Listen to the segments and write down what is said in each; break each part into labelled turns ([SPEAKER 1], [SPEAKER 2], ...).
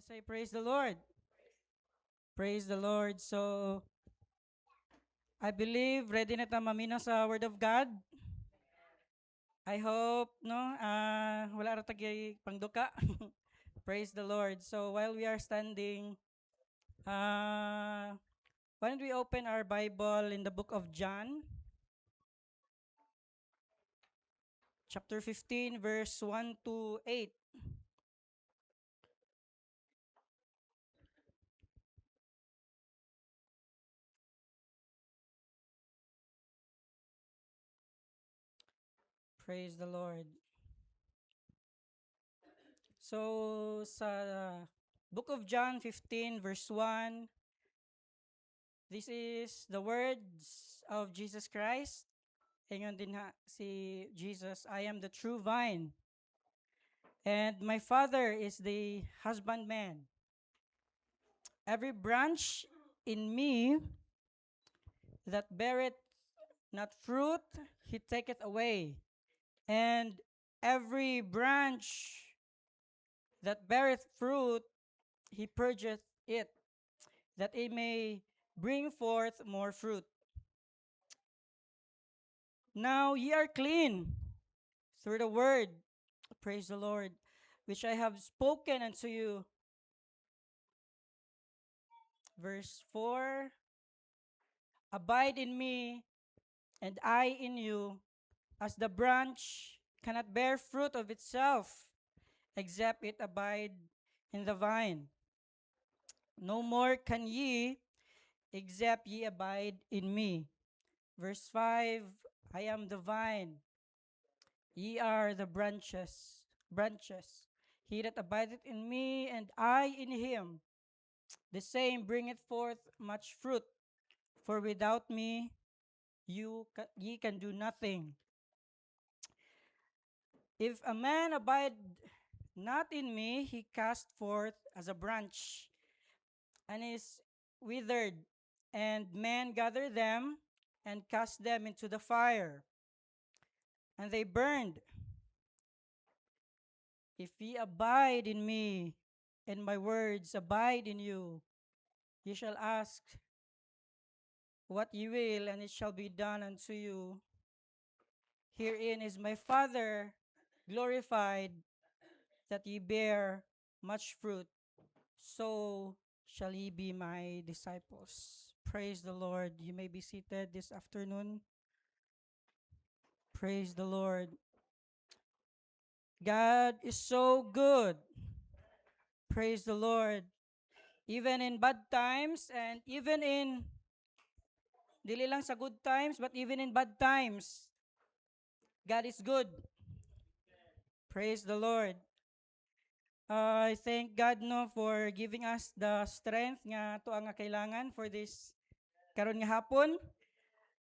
[SPEAKER 1] Say praise the Lord. Praise the Lord. So, I believe ready na tayo mamino sa Word of God. I hope, no, wala ra tagay pangduka. Praise the Lord. So, while we are standing, why don't we open our Bible in the book of John, chapter 15, verse 1 to 8. Praise the Lord. So, sa book of John 15, verse 1, this is the words of Jesus Christ. Ingon din ha si Jesus, I am the true vine, and my Father is the husbandman. Every branch in me that beareth not fruit, he taketh away. And every branch that beareth fruit, he purgeth it, that it may bring forth more fruit. Now ye are clean through the word, praise the Lord, which I have spoken unto you. Verse 4, abide in me, and I in you, as the branch cannot bear fruit of itself, except it abide in the vine. No more can ye, except ye abide in me. Verse 5, I am the vine, ye are the branches. Branches. He that abideth in me, and I in him, the same bringeth forth much fruit. For without me, ye can do nothing. If a man abide not in me, he cast forth as a branch, and is withered, and men gather them and cast them into the fire, and they burned. If ye abide in me, and my words abide in you, ye shall ask what ye will, and it shall be done unto you. Herein is my Father glorified, that ye bear much fruit, so shall ye be my disciples. Praise the Lord. You may be seated this afternoon. Praise the Lord. God is so good. Praise the Lord. Even in bad times, and even in, dili lang sa good times, but even in bad times, God is good. Praise the Lord. I thank God no for giving us the strength nga to ang kailangan for this karon nga hapon.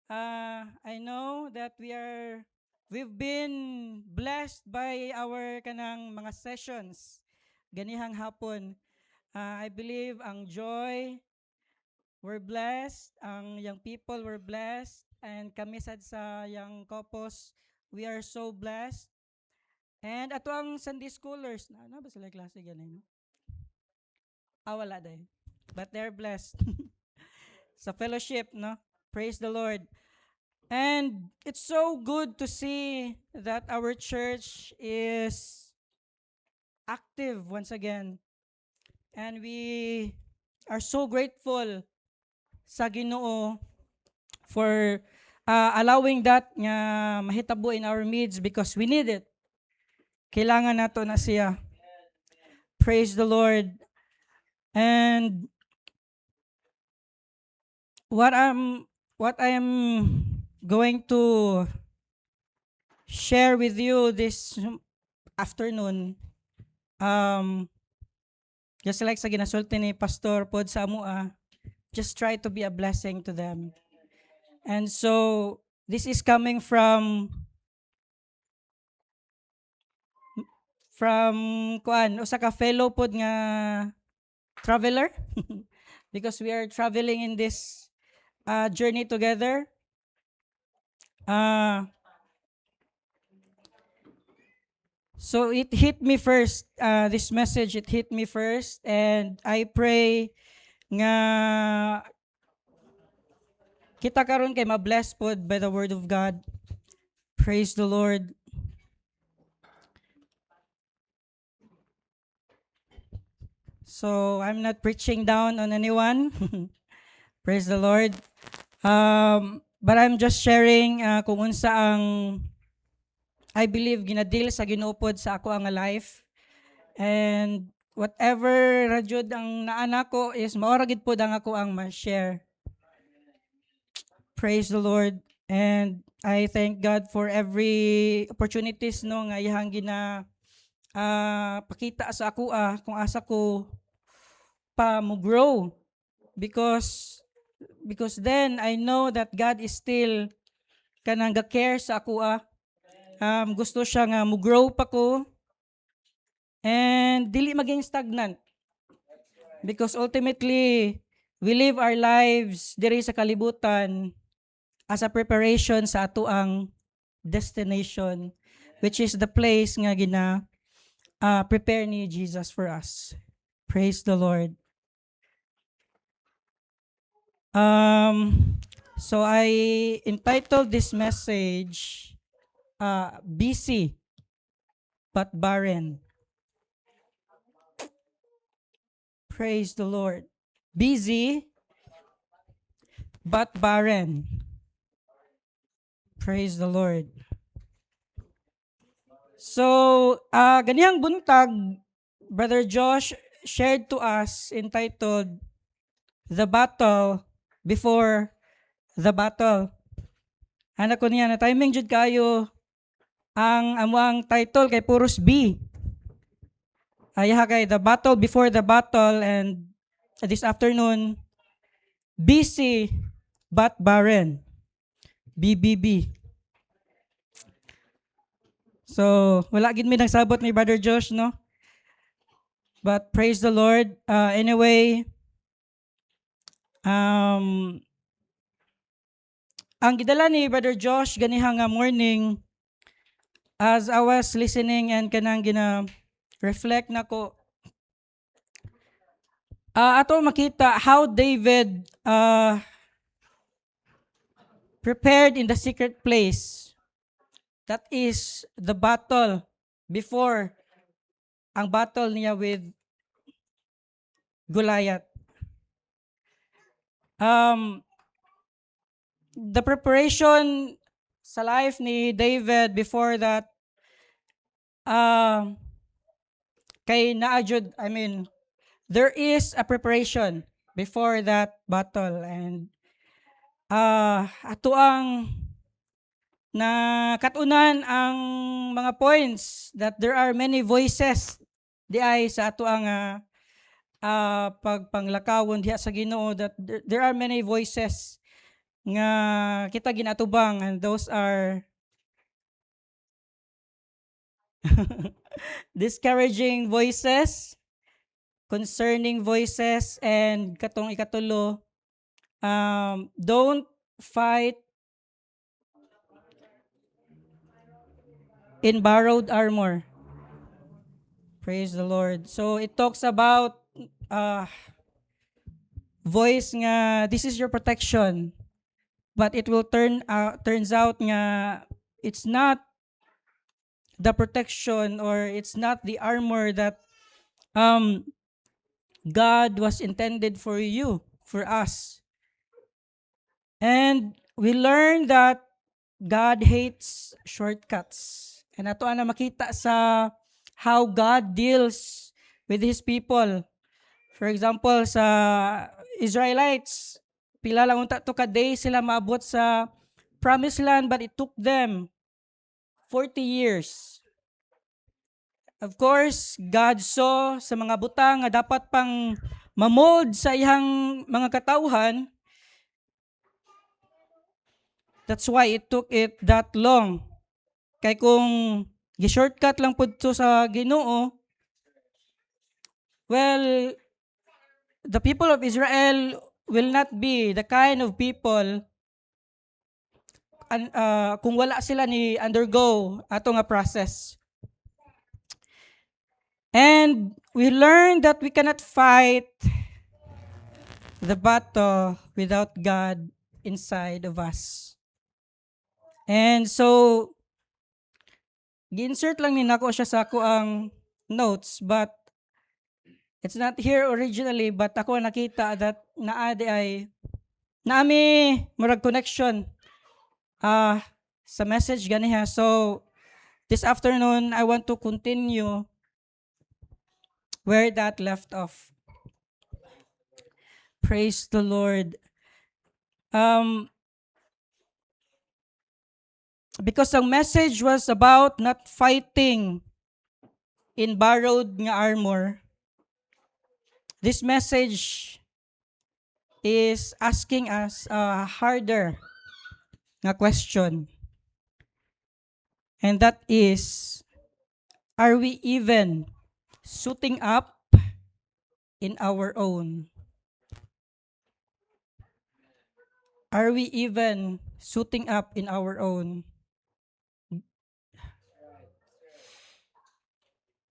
[SPEAKER 1] I know that we've been blessed by our kanang mga sessions ganihang hapon. I believe ang Joy were blessed, ang young people were blessed, and kami sad sa young couples, we are so blessed. And ato ang Sunday schoolers, na ba sila klase ganin? No? Wala dahil. But they're blessed. Sa fellowship, no? Praise the Lord. And it's so good to see that our church is active once again. And we are so grateful sa Ginoo for allowing that nga mahitabo in our midst because we need it. Kailangan nato na siya. Praise the Lord. And what I am going to share with you this afternoon, just like sa ginasulti ni Pastor Pod sa amua, just try to be a blessing to them. And so, this is coming from usa ka fellow pod nga traveler because we are traveling in this journey together. So it hit me first, this message, it hit me first, and I pray nga kita karon kay ma-bless pod by the word of God. Praise the Lord. So I'm not preaching down on anyone. Praise the Lord. But I'm just sharing kung unsa ang I believe ginadil sa Ginoo pod sa ako ang life. And whatever radyod ang naana ko is maora gid pod ang ako ang ma-share. Praise the Lord. And I thank God for every opportunities no nga iyang gina pakita sa ako kung asa ko pa mo grow because then I know that God is still kanang ga-care sa ako gusto siya nga mo grow pa ko and dili maging stagnant because ultimately we live our lives diri sa kalibutan as a preparation sa ato ang destination, which is the place nga gina prepare ni Jesus for us. Praise the Lord. So I entitled this message, Busy but Barren. Praise the Lord. Busy but barren. Praise the Lord. So, ganihang buntag, Brother Josh shared to us entitled, The Battle Before the Battle. Anak ko niya, na timing jud kayo ang amuang title kay puros B. Ayaha kay The Battle Before the Battle, and this afternoon, busy but barren. BBB. So, wala gid mi nagsabot ni Brother Josh, no? But praise the Lord. Anyway, ang gidala ni Brother Josh ganihang morning, as I was listening and kanang reflect nako, ato makita how David prepared in the secret place. That is the battle before ang battle niya with Goliath. The preparation sa life ni David before that, kay naajud, there is a preparation before that battle, and ato ang na katunan ang mga points that there are many voices di ay sa ato ang pagpanglakawon diha sa Ginoo, that there are many voices nga kita ginatubang, and those are discouraging voices, concerning voices, and katong ikatulo, don't fight in borrowed armor. Praise the Lord. So it talks about voice nga this is your protection, but it will turns out nga it's not the protection, or it's not the armor that God was intended for you, for us. And we learn that God hates shortcuts. And ato na makita sa how God deals with His people. For example, sa Israelites, pila lang unta to ka days sila maabot sa promised land, but it took them 40 years. Of course, God saw sa mga butang nga dapat pang mamold sa iyang mga katawhan. That's why it took it that long. Kay kung gi-shortcut lang pud to sa Ginoo, well, the people of Israel will not be the kind of people kung wala sila ni undergo ato nga process. And we learn that we cannot fight the battle without God inside of us. And so, gi-insert lang ni nako siya sa ako ang notes, but it's not here originally, but ako nakita that naade ay naami murag connection sa message ganiha. So, this afternoon, I want to continue where that left off. Praise the Lord. Because ang message was about not fighting in borrowed nga armor, this message is asking us a harder nga question. And that is, are we even suiting up in our own? Are we even suiting up in our own?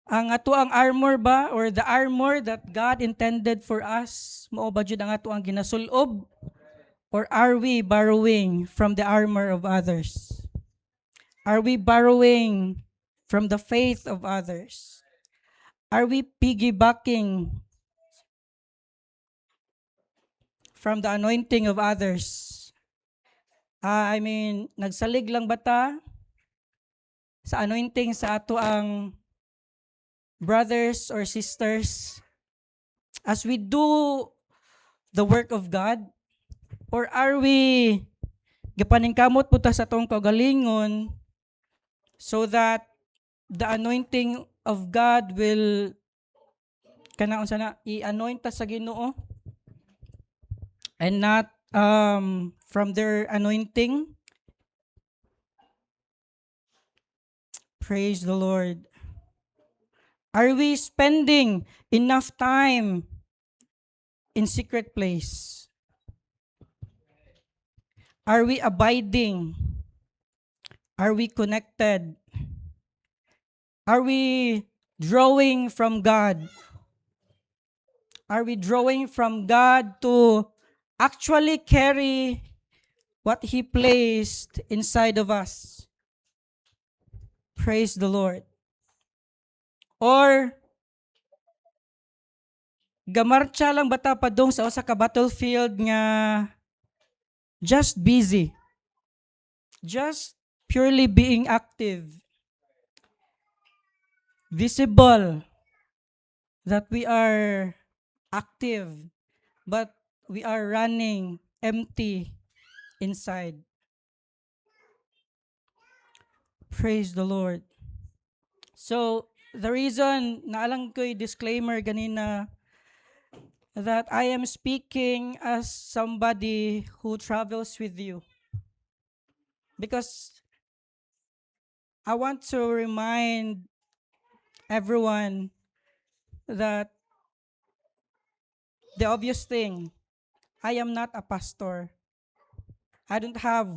[SPEAKER 1] Ang ato ang armor ba, or the armor that God intended for us, mao ba jud ang ato ang ginasulob? Or are we borrowing from the armor of others? Are we borrowing from the faith of others? Are we piggybacking from the anointing of others? Nagsalig lang ba ta sa anointing sa ato ang brothers or sisters as we do the work of God? Or are we gapaningkamot po ta sa atong kaugalingon so that the anointing of God will kanaon sana i-anoint ta sa Ginoo and not from their anointing? Praise the Lord. Are we spending enough time in secret place? Are we abiding? Are we connected? Are we drawing from God? Are we drawing from God to actually carry what He placed inside of us? Praise the Lord. Or gamarcha lang bata padung sa usa ka battlefield nga just busy, just purely being active, visible that we are active, but we are running empty inside. Praise the Lord. So, the reason, naalang ko'y disclaimer ganina, that I am speaking as somebody who travels with you. Because I want to remind everyone that the obvious thing, I am not a pastor. I don't have,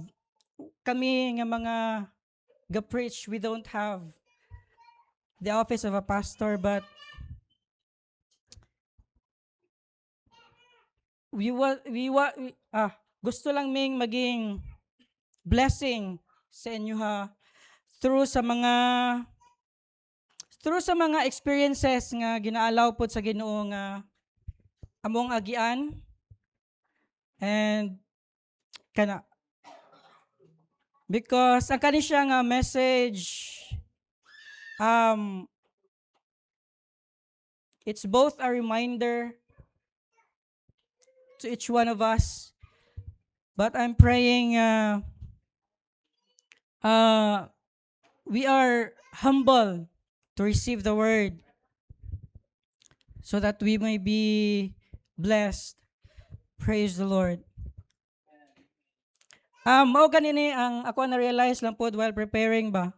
[SPEAKER 1] kami nga mga ga-preach, we don't have the office of a pastor, but gusto lang ming maging blessing sa inyo ha through sa mga experiences nga ginaalaw po sa Ginoo nga among agian, and kana because ang kani siya nga message, it's both a reminder to each one of us, but I'm praying we are humble to receive the word so that we may be blessed. Praise the Lord. Mao ganini ang ako na-realize lang po while preparing ba.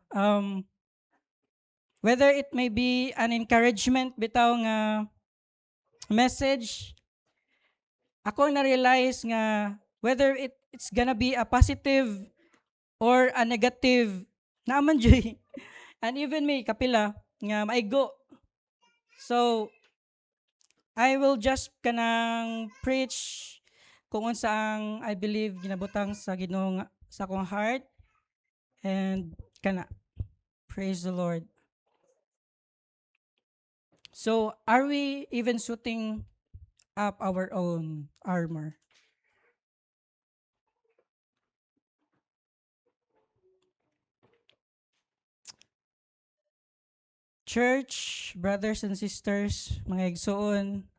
[SPEAKER 1] Whether it may be an encouragement bitaw nga message, ako na-realize nga whether it's gonna be a positive or a negative, naaman joy. And even may kapila nga maigo So, I will just kanang preach kung unsa ang I believe ginabutang sa Ginoo sa akong heart and kana praise the Lord. So, are we even suiting up our own armor? Church, brothers and sisters, mga igsoon,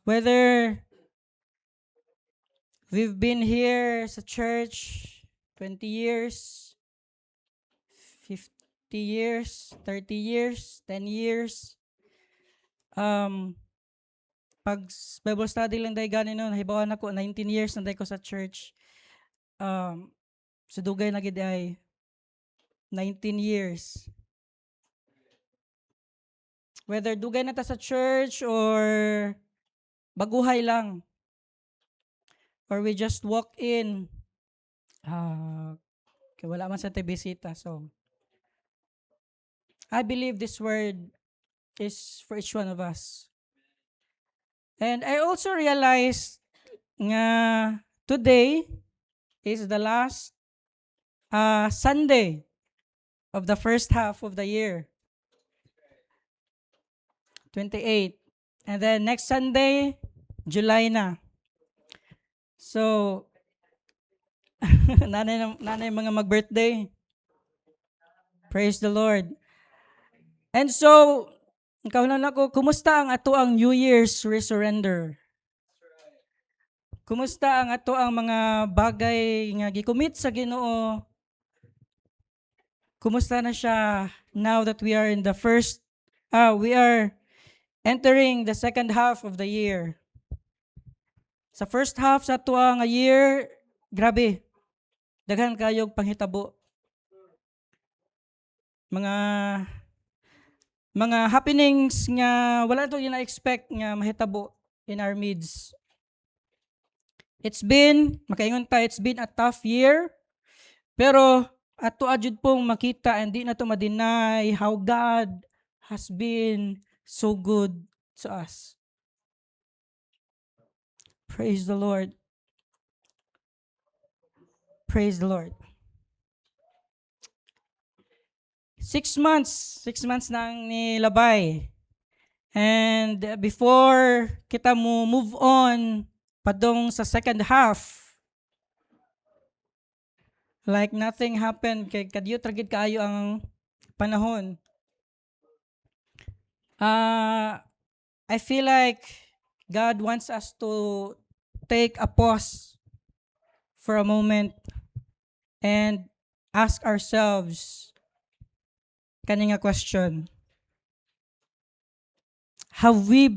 [SPEAKER 1] whether we've been here sa church 20 years, 50 years, 30 years, 10 years, um, pag Bible study lang day gani no, nahibawan ako 19 years na day ko sa church. Sa dugay na gid ay 19 years. Whether dugay na ta sa church or baguhay lang or we just walk in kay wala man sa tay bisita. So I believe this word is for each one of us. And I also realized nga today is the last Sunday of the first half of the year, 28. And then next Sunday, July na. So, nanay mga mag-birthday. Praise the Lord. And so, kaunan ako, kumusta ang ato ang New Year's resurrender? Kumusta ang ato ang mga bagay nga gicommit sa Ginoo? Kumusta na siya now that we are in the we are entering the second half of the year. Sa first half sa ato ang year, grabe, daghan kayog panghitabo. Mga happenings nga wala to ina-expect nga mahitabo in our midst. It's been a tough year, pero ato adjud pong makita and di na to ma-deny how God has been so good to us. Praise the Lord. Praise the Lord. 6 months nang nilabay. And before kita mo move on padong sa second half, like nothing happened, kay kadyo tragid kaayo ang panahon. I feel like God wants us to take a pause for a moment and ask ourselves kani nga question. Have we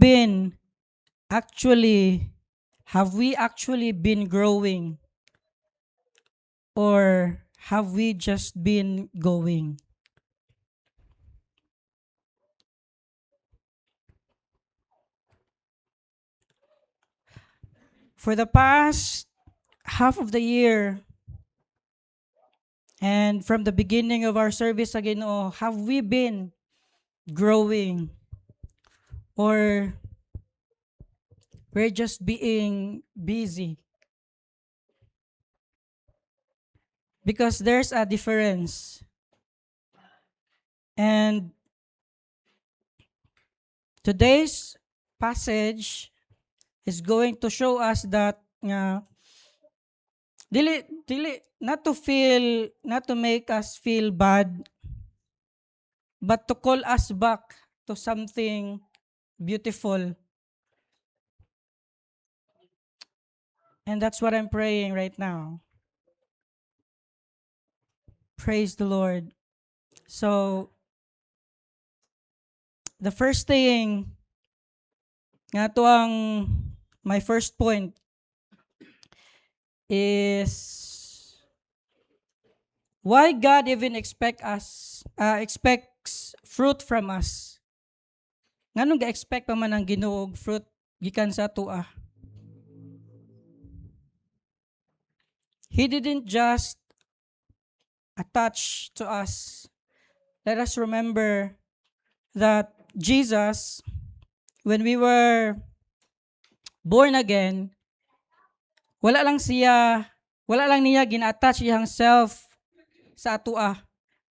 [SPEAKER 1] actually been growing? Or have we just been going? For the past half of the year, and from the beginning of our service again, have we been growing? Or we're just being busy? Because there's a difference. And today's passage is going to show us that dili not to make us feel bad, but to call us back to something beautiful. And that's what I'm praying right now. Praise the Lord. So, the first thing, nga to ang my first point is why God even expects fruit from us. Nganong ga-expect pa man ang Ginoo og fruit gikan sa atoa? He didn't just attach to us. Let us remember that Jesus, when we were born again, wala lang siya, wala lang niya gina-attach iyang self sa atua,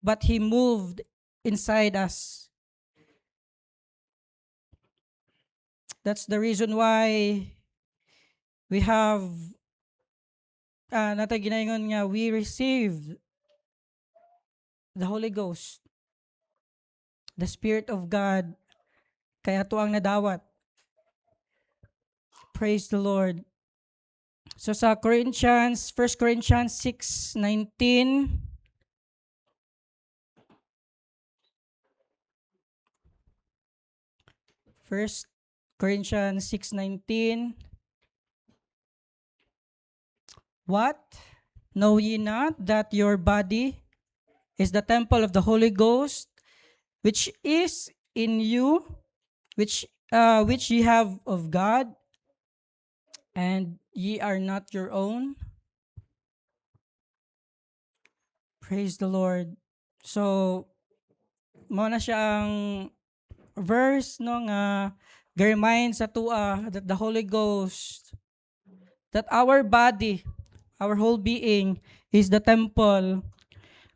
[SPEAKER 1] but He moved inside us. That's the reason why we have natay ginaingon nga we received the Holy Ghost, the Spirit of God, kaya to ang nadawat. Praise the Lord. So sa Corinthians, 1 Corinthians 6:19, First Corinthians 6:19. What? Know ye not that your body is the temple of the Holy Ghost, which is in you, which ye have of God, and ye are not your own? Praise the Lord. So, mo na siya ang verse no nga remind sa tua that the Holy Ghost, that our body, our whole being is the temple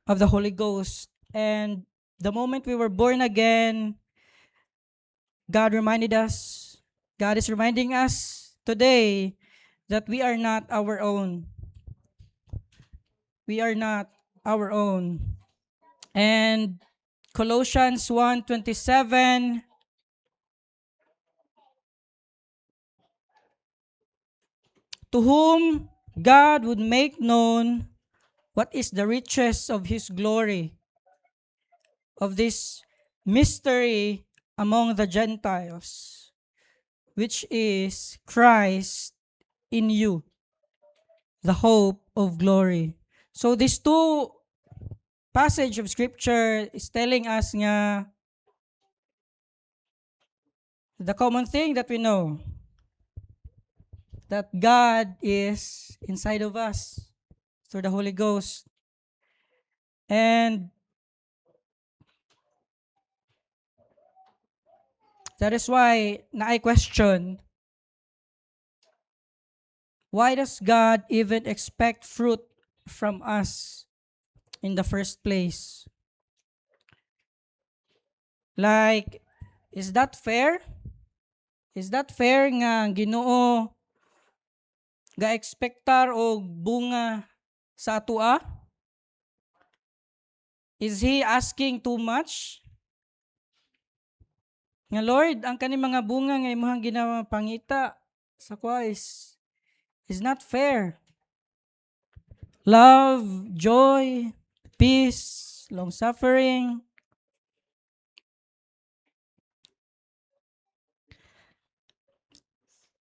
[SPEAKER 1] of the Holy Ghost. And the moment we were born again, God is reminding us today that we are not our own. We are not our own. And Colossians 1:27, to whom God would make known what is the riches of His glory, of this mystery among the Gentiles, which is Christ in you, the hope of glory. So these two passage of scripture is telling us nga the common thing that we know, that God is inside of us through the Holy Ghost. And that is why I question, why does God even expect fruit from us in the first place? Like, is that fair? Is that fair nga ang Ginoo ga-expectar og bunga sa atua? Is He asking too much? Nga Lord, ang kani mga bunga nga imong ginapangita sa kuha is not fair. Love, joy, peace, long-suffering.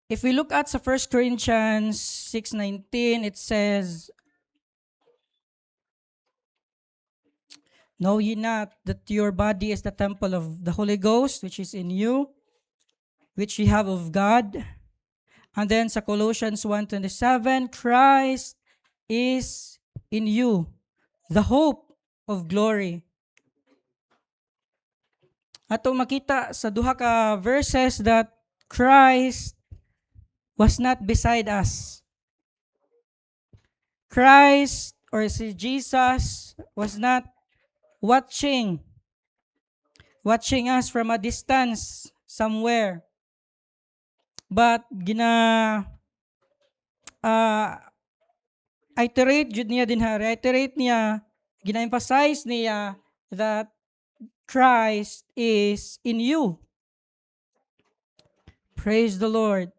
[SPEAKER 1] If we look at sa 1 Corinthians 6:19, it says, know ye not that your body is the temple of the Holy Ghost, which is in you, which ye have of God? And then sa Colossians 1:27, Christ is in you, the hope of glory. Ato makita sa duha ka verses that Christ was not beside us. Christ, or si Jesus, was not watching us from a distance somewhere. But reiterate niya, gina-emphasize niya that Christ is in you. Praise the Lord.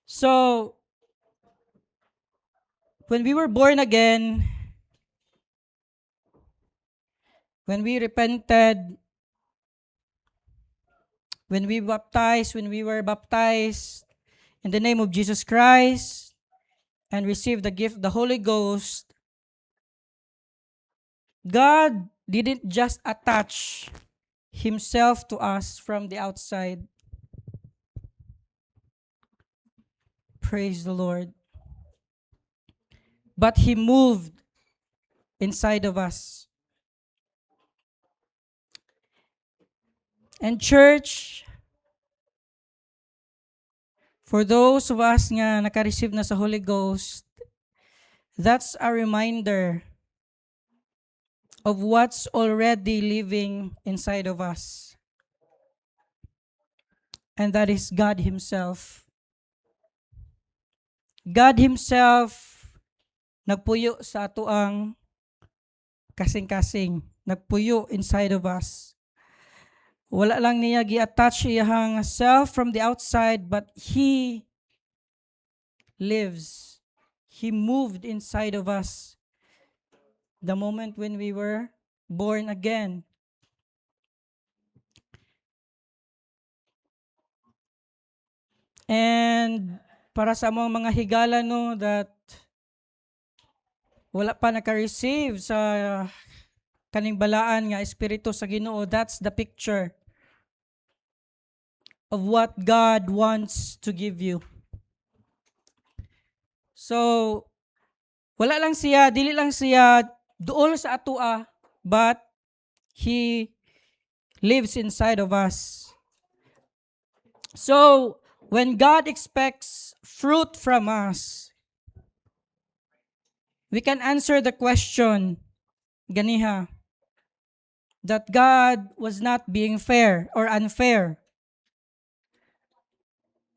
[SPEAKER 1] So, when we were born again, when we repented, when we were baptized in the name of Jesus Christ and received the gift, the Holy Ghost, God didn't just attach Himself to us from the outside. Praise the Lord. But He moved inside of us. And church, for those of us nga naka-receive na sa Holy Ghost, that's a reminder of what's already living inside of us. And that is God Himself. God Himself nagpuyo sa ato ang kasing-kasing. Nagpuyo inside of us. Wala lang niya gi-attach iyang self from the outside, but He lives. He moved inside of us the moment when we were born again. And para sa mga higala no that wala pa naka-receive sa kaning balaan nga espiritu sa Ginoo, that's the picture of what God wants to give you. So wala lang siya, dili lang siya duol sa atua, but He lives inside of us. So when God expects fruit from us, we can answer the question, ganiha, that God was not being fair or unfair.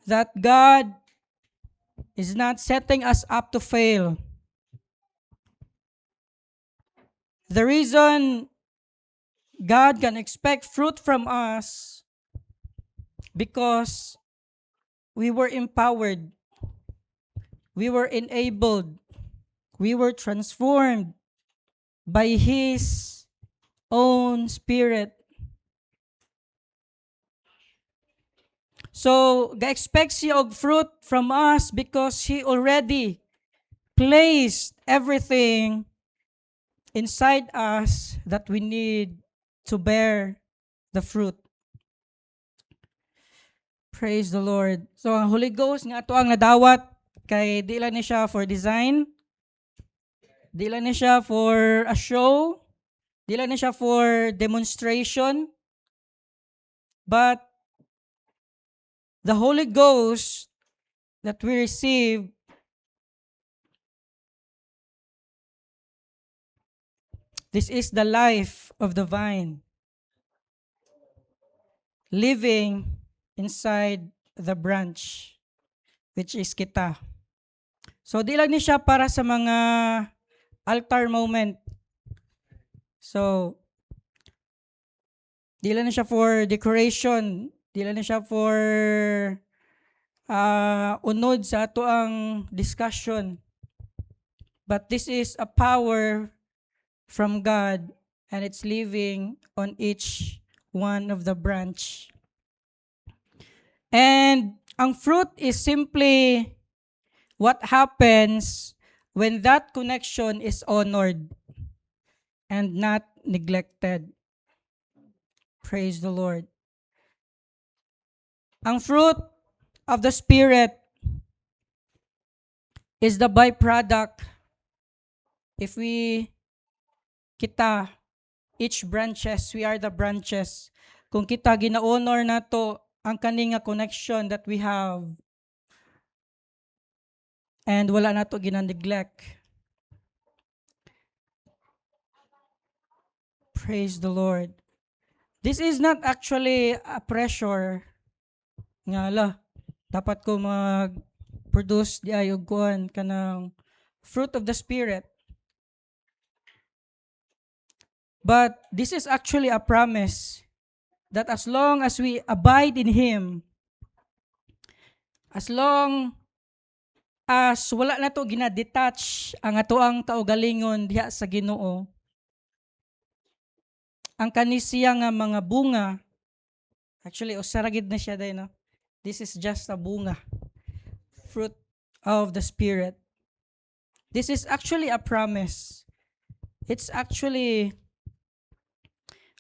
[SPEAKER 1] That God is not setting us up to fail. The reason God can expect fruit from us because we were empowered, we were enabled, we were transformed by His own Spirit. So, ga-expect siya og fruit from us because He already placed everything inside us that we need to bear the fruit. Praise the Lord. So, ang Holy Ghost nga ato ang nadawat kay di lang ni siya for design, di lang ni siya for a show, di lang ni siya for demonstration, but the Holy Ghost that we receive this is the life of the vine living inside the branch, which is kita. So, di lang ni siya para sa mga altar moment. So, di lang ni siya for decoration, di lang ni siya for unod sa ato ang discussion. But this is a power from God, and it's living on each one of the branch. And ang fruit is simply what happens when that connection is honored and not neglected. Praise the Lord. Ang fruit of the Spirit is the byproduct if kita, each branches, we are the branches. Kung kita gina-honor nato ang kaning connection that we have and wala nato gina-neglect. Praise the Lord. This is not actually a pressure nga dapat ko mag-produce di ay og kuan kanang fruit of the Spirit. But this is actually a promise that as long as we abide in Him, as long as wala na to gina-detach ang atoang kaugalingon diha sa Ginoo, ang kanisiya nga mga bunga, actually usaragid na siya day, no? This is just a bunga, fruit of the Spirit. This is actually a promise. It's actually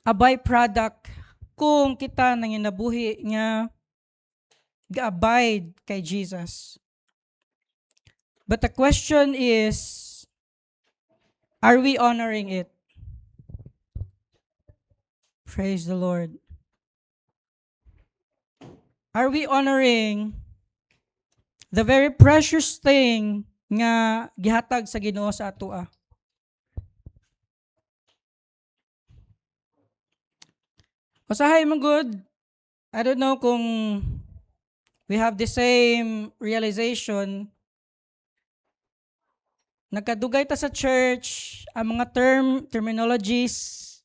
[SPEAKER 1] a byproduct kung kita nanginabuhi nga ga-abide kay Jesus. But the question is, are we honoring it? Praise the Lord. Are we honoring the very precious thing nga gihatag sa Ginoo sa atoa? Usahay man good. I don't know kung we have the same realization. Nagkadugay ta sa church, ang mga terminologies,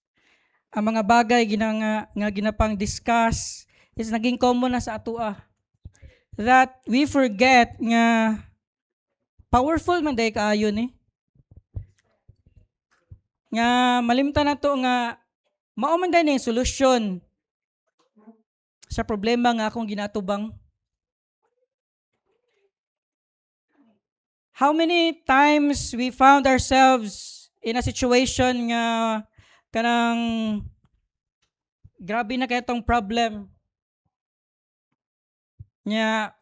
[SPEAKER 1] ang mga bagay nga ginapang discuss is naging common na sa atoa. That we forget nga powerful man day kaayo ni. Nga malimtan na to nga mao man day ni solusyon sa problema nga akong ginatubang. How many times we found ourselves in a situation nga kanang grabe na kaya tong problem nya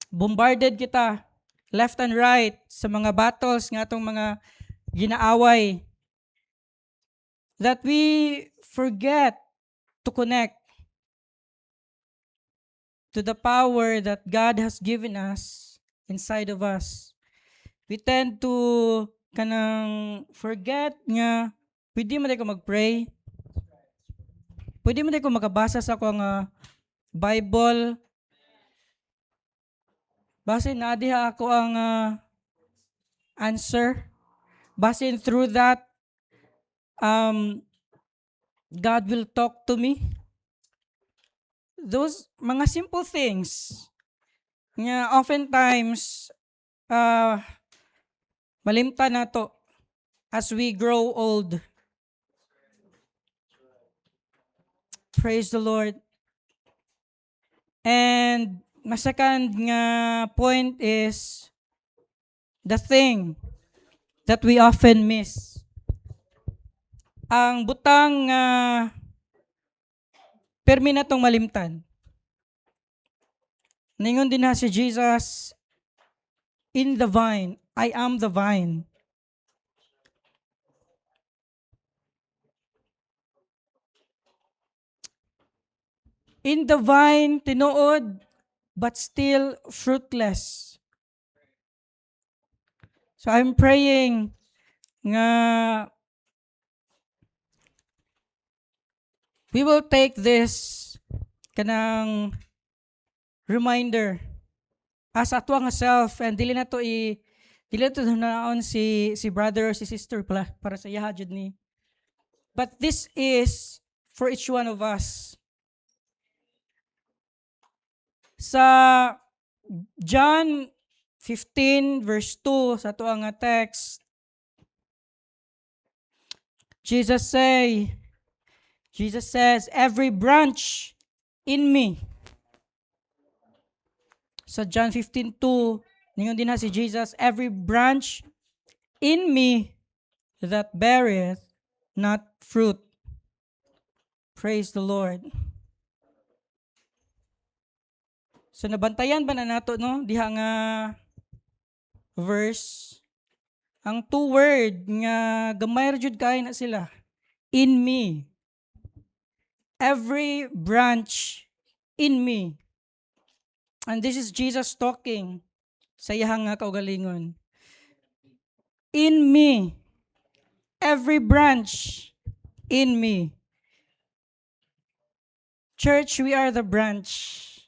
[SPEAKER 1] bombarded kita left and right sa mga battles nga atong mga ginaaway, that we forget to connect to the power that God has given us inside of us. We tend to kanang forget nga pwede mo ko mag-pray, pwede mo ko makabasa sa akong Bible, basin na diha ako ang answer, basin through that God will talk to me. Those mga simple things nga oftentimes malimtan na to as we grow old. Praise the Lord. And my second nga point is the thing that we often miss. Ang butang permi na tong malimtan. Ningon din na si Jesus, in the vine, I am the vine. In the vine, tinuod, but still fruitless. So I'm praying nga we will take this kanang reminder as ato nga self, and dili na to naon si brother or si sister para sa iya jud ni. But this is for each one of us. Sa John 15 verse 2 sa ato nga text, Jesus says, every branch in me. Sa John 15:2, ningon din na si Jesus, every branch in me that beareth not fruit. Praise the Lord. So nabantayan ba na nato no diha nga verse, ang two word nga gamay ra jud kay na sila, in me. Every branch in me. And this is Jesus talking sa iyang nga kaugalingon. In me. Every branch in me. Church, we are the branch,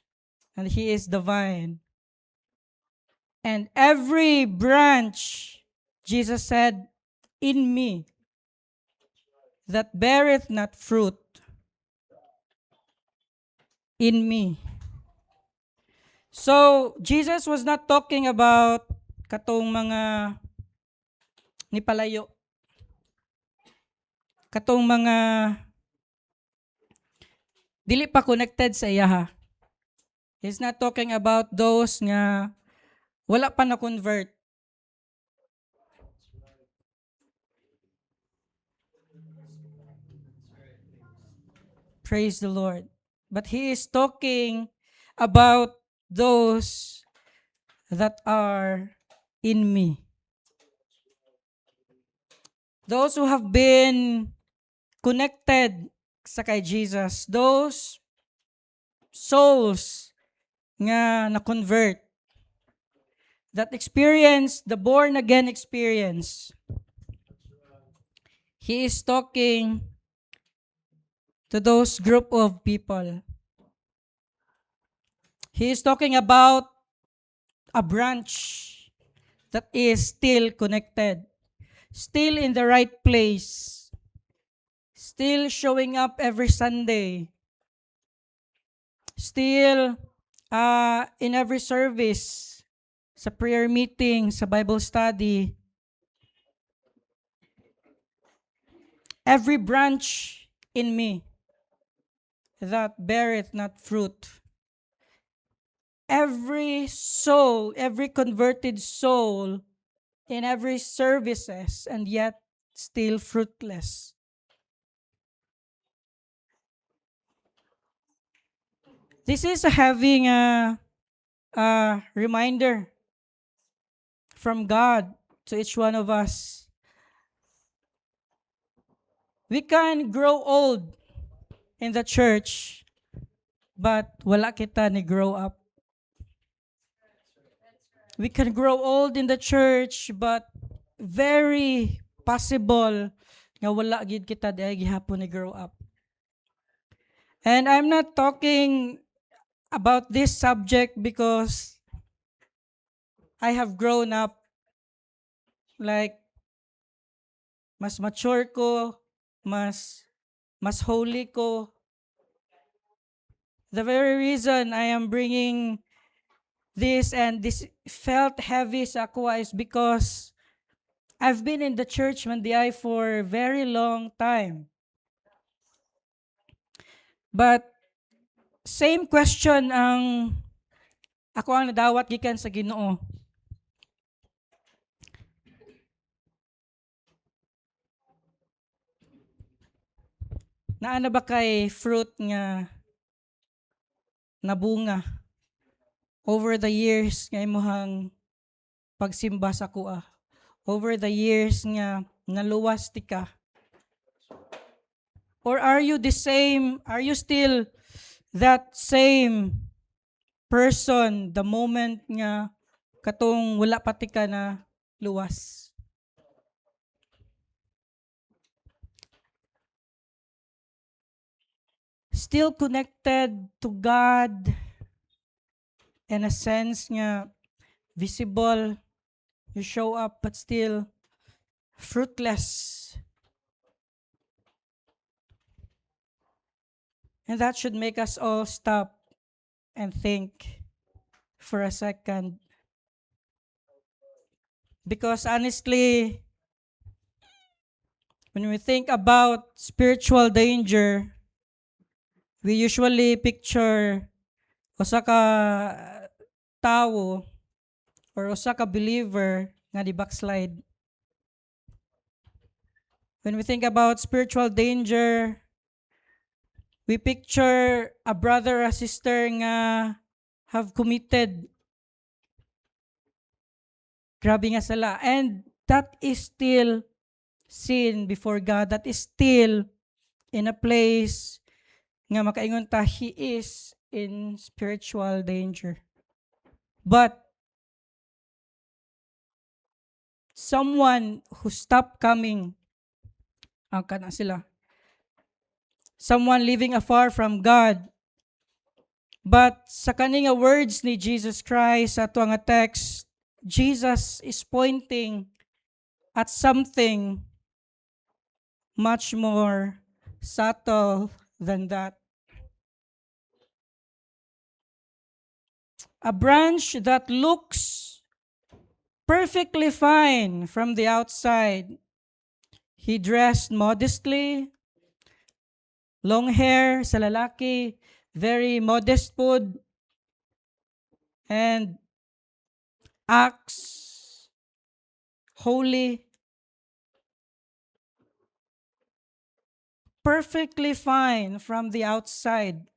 [SPEAKER 1] and He is the vine. And every branch, Jesus said, in me, that beareth not fruit, in me. So, Jesus was not talking about katong mga nipalayo, katong mga dili pa connected sa iya ha. He's not talking about those nga wala pa na convert. Praise the Lord. But He is talking about those that are in me. Those who have been connected sa kay Jesus. Those souls nga na-convert, that experience, the born again experience. He is talking to those group of people. He is talking about a branch that is still connected, still in the right place, still showing up every Sunday, still in every service, sa prayer meeting, sa Bible study. Every branch in me that beareth not fruit. Every soul, every converted soul in every services, and yet still fruitless. This is having a reminder from God to each one of us. We can grow old in the church, but wala kita ni grow up. We can grow old in the church, but very possible nga wala gid kita diay gihapon ni grow up. And I'm not talking about this subject because I have grown up, like mas mature ko, mas holy ko. The very reason I am bringing this and this felt heavy sa ako is because I've been in the church Mandiay for a very long time. But same question ang ako ang nadawat gikan sa Ginoo. Naana ba kay fruit nga nabunga over the years nga imuhang pagsimba sa kuha? Over the years nga naluwas ti ka? Or are you the same? Are you still that same person the moment nga katong wala pati ka na luwas? Still connected to God in a sense nga visible, you show up but still fruitless. And that should make us all stop and think for a second. Because honestly, when we think about spiritual danger, we usually picture usa ka tawo or usa ka believer nga di backslide. When we think about spiritual danger, we picture a brother or a sister nga have committed grabe nga sala. And that is still sin before God. That is still in a place nga makaingon ta, he is in spiritual danger. But someone who stopped coming, ang kana sila, someone living afar from God. But sa kaninga words ni Jesus Christ sa tuwa nga text, Jesus is pointing at something much more subtle than that. A branch that looks perfectly fine from the outside. He dressed modestly, long hair sa lalaki, very modest food, and acts holy, perfectly fine from the outside.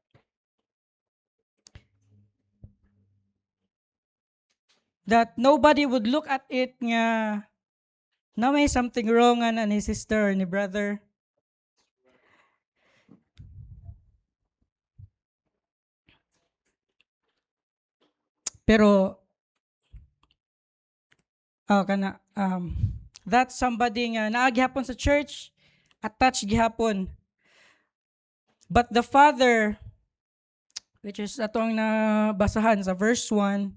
[SPEAKER 1] That nobody would look at it nga na may something wrong na ni sister or ni brother. Pero that somebody nga naa gihapon sa church, attached gihapon. But the father, which is atong nabasahan sa verse 1,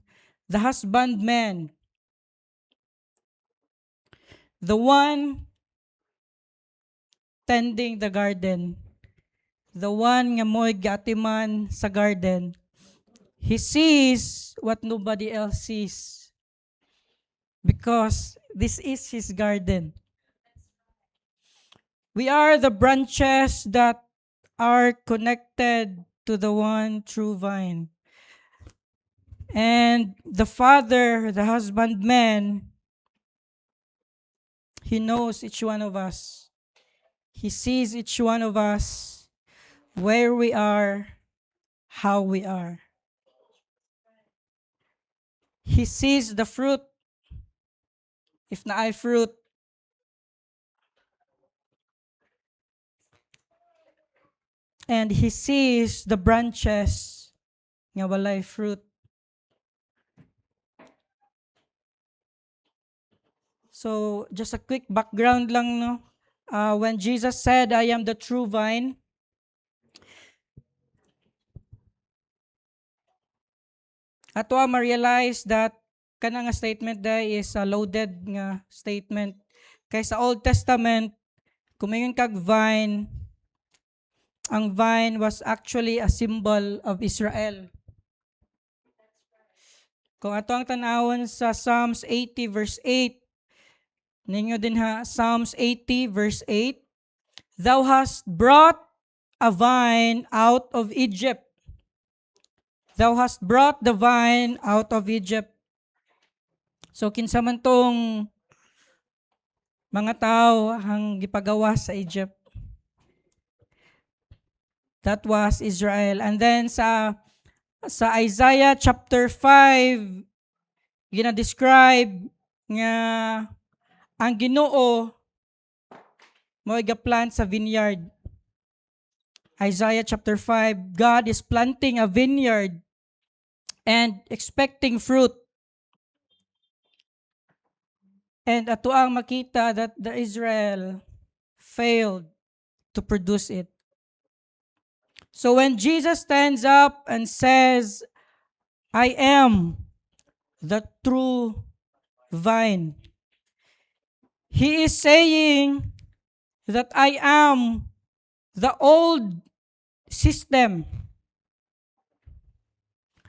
[SPEAKER 1] the husbandman, the one tending the garden, the one nga mo'y gatiman sa garden, he sees what nobody else sees. Because this is his garden. We are the branches that are connected to the one true vine. And the father, the husbandman, he knows each one of us. He sees each one of us, where we are, how we are. He sees the fruit. If naay fruit, and he sees the branches nga walay fruit. So, just a quick background lang, no? When Jesus said, I am the true vine, ato ma-realize that kana nga statement day is a loaded nga statement. Kay sa Old Testament, kumayon kag vine, ang vine was actually a symbol of Israel. Kung ato ang tanawon sa Psalms 80 verse 8, ninyo din ha, Psalms 80 verse 8, Thou hast brought a vine out of Egypt. Thou hast brought the vine out of Egypt. So kinsa man tong mga tao ang gipagawa sa Egypt. That was Israel. And then sa Isaiah chapter 5, gina-describe nga ang Ginoo mo'y gaplant sa vineyard. Isaiah chapter 5, God is planting a vineyard and expecting fruit. And ato ang makita that the Israel failed to produce it. So when Jesus stands up and says, I am the true vine, he is saying that I am the old system.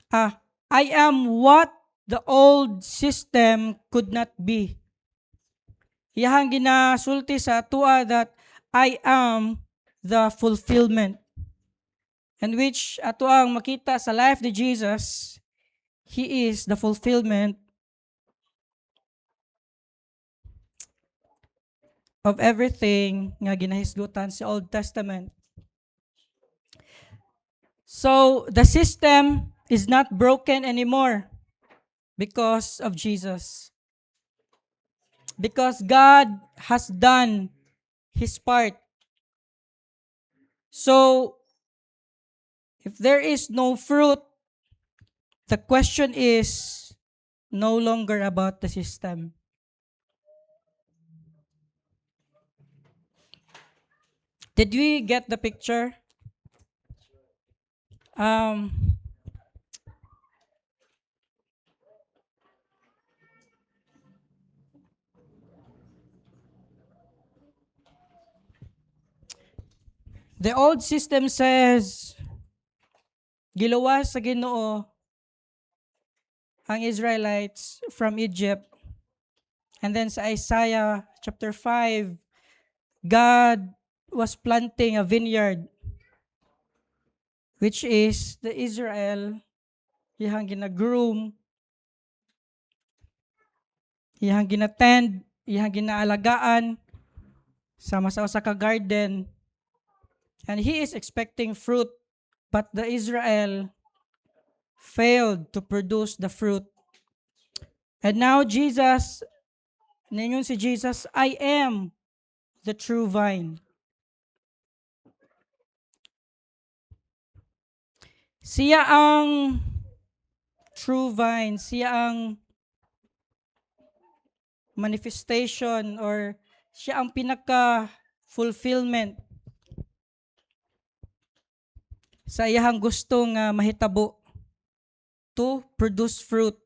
[SPEAKER 1] I am what the old system could not be. Iyahang ginasulti sa atua that I am the fulfillment. And which ato ang makita sa life ni Jesus, He is the fulfillment of everything nga ginahisgutan sa Old Testament. So, the system is not broken anymore because of Jesus. Because God has done His part. So, if there is no fruit, the question is no longer about the system. Did we get the picture? The old system says, giluwas sa Ginoo ang Israelites from Egypt. And then sa Isaiah chapter 5, God was planting a vineyard, which is the Israel, iyang gina-groom, iyang ginatend, iyang ginaalagaan, sama sa usa ka garden. And He is expecting fruit, but the Israel failed to produce the fruit. And now Jesus, ningon si Jesus, I am the true vine. Siya ang true vine. Siya ang manifestation or siya ang pinaka-fulfillment sa iyahang gusto nga mahitabo to produce fruit.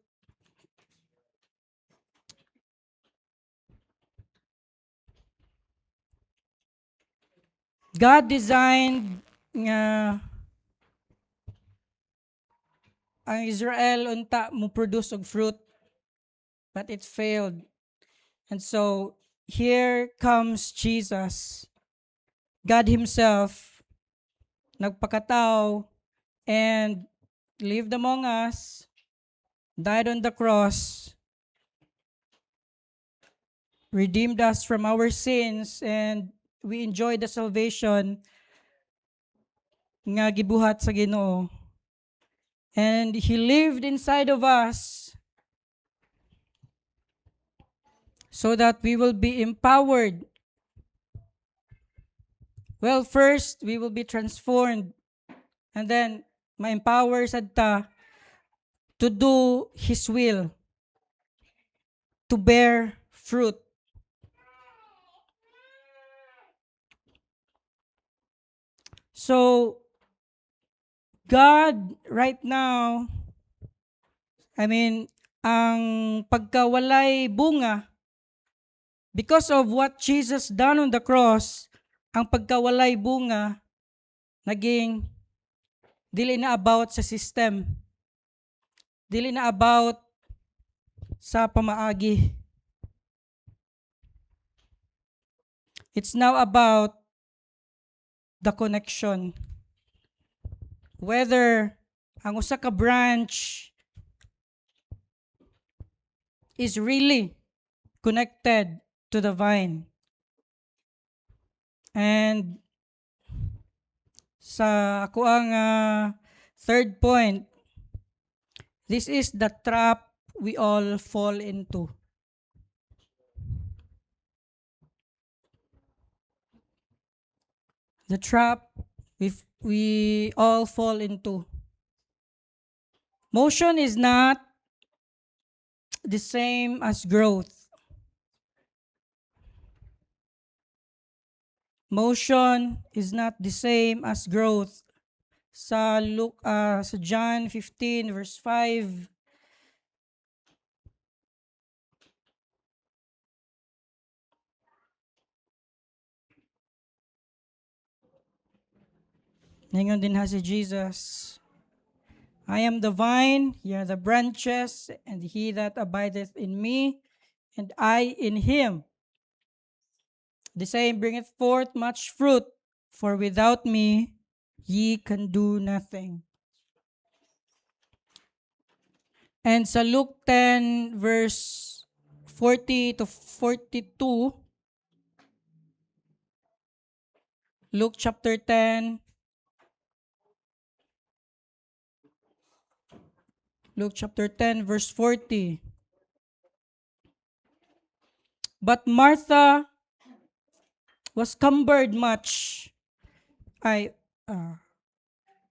[SPEAKER 1] God designed nga ang Israel unta mo produce og fruit, but it failed. And so here comes Jesus, God himself nagpakatao and lived among us, died on the cross, redeemed us from our sins, and we enjoy the salvation nga gibuhat sa Ginoo. And He lived inside of us so that we will be empowered. Well, first, we will be transformed. And then, ma-empower sad ta to do His will, to bear fruit. So, God, right now, ang pagkawalay bunga, because of what Jesus done on the cross, ang pagkawalay bunga, naging dili na about sa system. Dili na about sa pamaagi. It's now about the connection. Whether ang usa ka branch is really connected to the vine. And sa ako ang third point, this is the trap we all fall into. The trap we all fall into. Motion is not the same as growth. Motion is not the same as growth. Sa John 15 verse 5, ningon din ha si Jesus, I am the vine, ye are the branches, and he that abideth in me, and I in him, the same bringeth forth much fruit, for without me ye can do nothing. And sa Luke 10 verse 40 to 42, Luke chapter 10, verse 40. But Martha was cumbered much.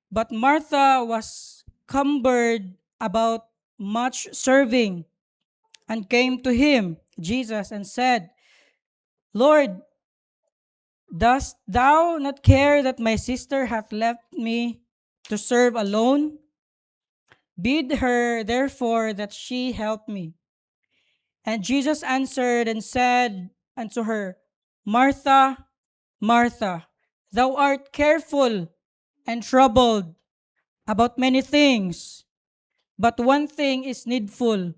[SPEAKER 1] But Martha was cumbered about much serving, and came to him, Jesus, and said, Lord, dost thou not care that my sister hath left me to serve alone? Bid her therefore that she help me. And Jesus answered and said unto her, Martha, Martha, thou art careful and troubled about many things, but one thing is needful,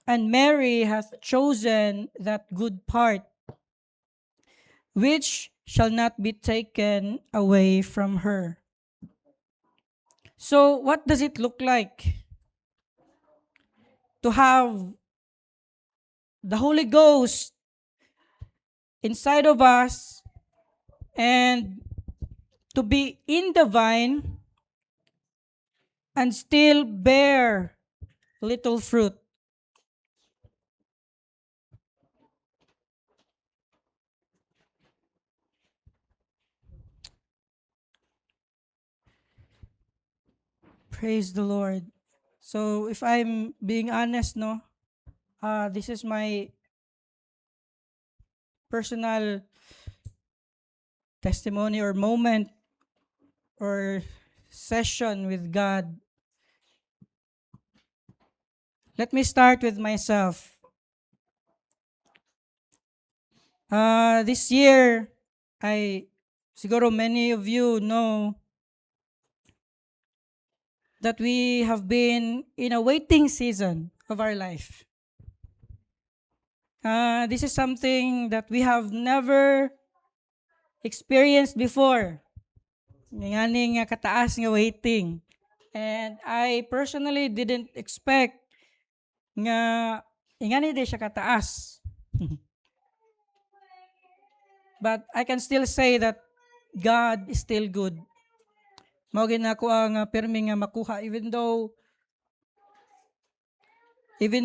[SPEAKER 1] and Mary hath chosen that good part, which shall not be taken away from her. So, what does it look like to have the Holy Ghost inside of us and to be in the vine and still bear little fruit? Praise the Lord. So if I'm being honest, no, this is my personal testimony or moment or session with God. Let me start with myself. This year, siguro many of you know that we have been in a waiting season of our life. This is something that we have never experienced before. Nga nga kataas nga waiting. And I personally didn't expect nga ingani di siya kataas. But I can still say that God is still good. Mao gid nako ang permi nga makuha even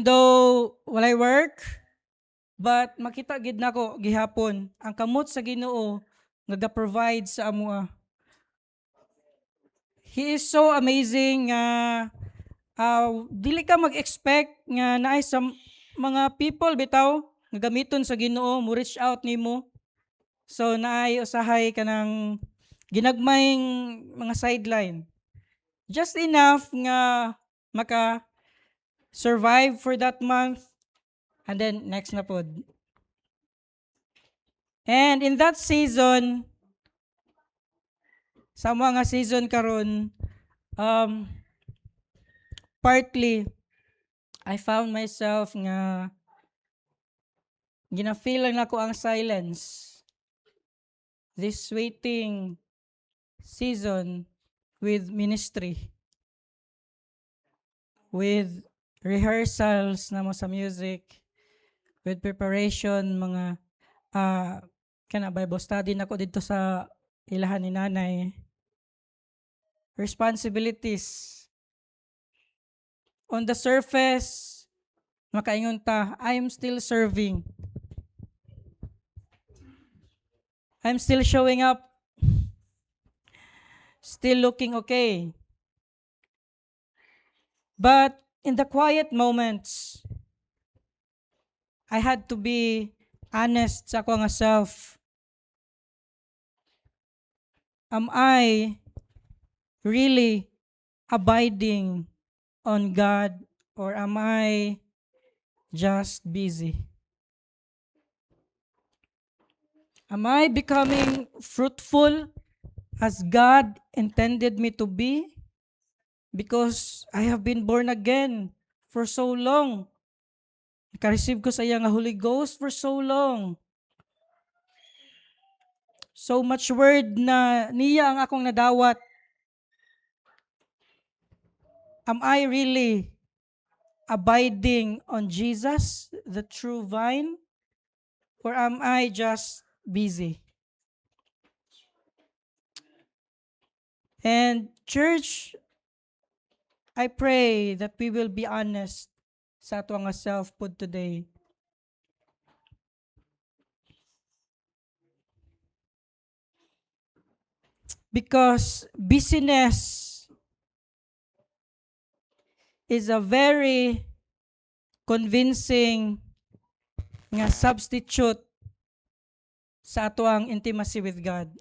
[SPEAKER 1] though walay work, but makita gid nako gihapon ang kamot sa Ginoo nga ga-provide sa amoa. He is so amazing nga dili ka mag-expect nga naay sa mga people bitaw nga gamiton sa Ginoo mo reach out nimo. So naay usahay kanang ginagmayng mga sideline. Just enough nga maka survive for that month and then next na pod. And in that season, sa mga season karon, partly I found myself nga gina-feel lang nako ang silence. This waiting season with ministry, with rehearsals na mo sa music, with preparation, mga kana Bible study nako dito sa ilahan ni nanay. Responsibilities. On the surface, makaingon ta, I am still serving. I'm still showing up. Still looking okay. But in the quiet moments, I had to be honest sa ako nga self. Am I really abiding on God or am I just busy? Am I becoming fruitful as God intended me to be? Because I have been born again for so long. Nakareceive ko sa iya nga Holy Ghost for so long. So much word na niya ang akong nadawat. Am I really abiding on Jesus, the true vine? Or am I just busy? And church, I pray that we will be honest sa ato nga self pud today. Because busyness is a very convincing nga substitute sa ato ang intimacy with God.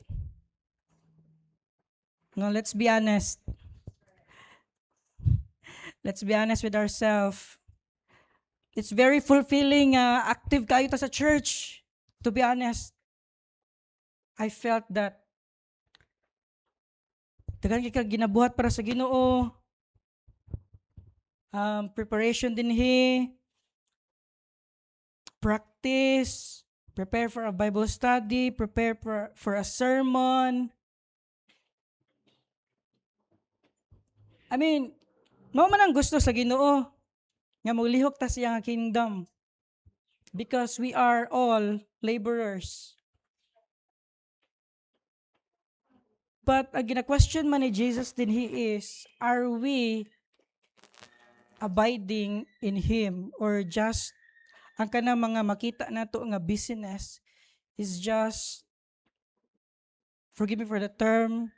[SPEAKER 1] No, let's be honest. Let's be honest with ourselves. It's very fulfilling, active kayo ta sa church. To be honest, I felt that dagan kay ginabuhat para sa Ginoo. Preparation din practice, prepare for a Bible study, prepare for a sermon. I mean, mao man ang gusto sa Ginoo nga maglihok ta sa iyang kingdom. Because we are all laborers. But ang gina-question man ni Jesus din is, are we abiding in Him or just ang kanang mga makita nato nga business is just, forgive me for the term,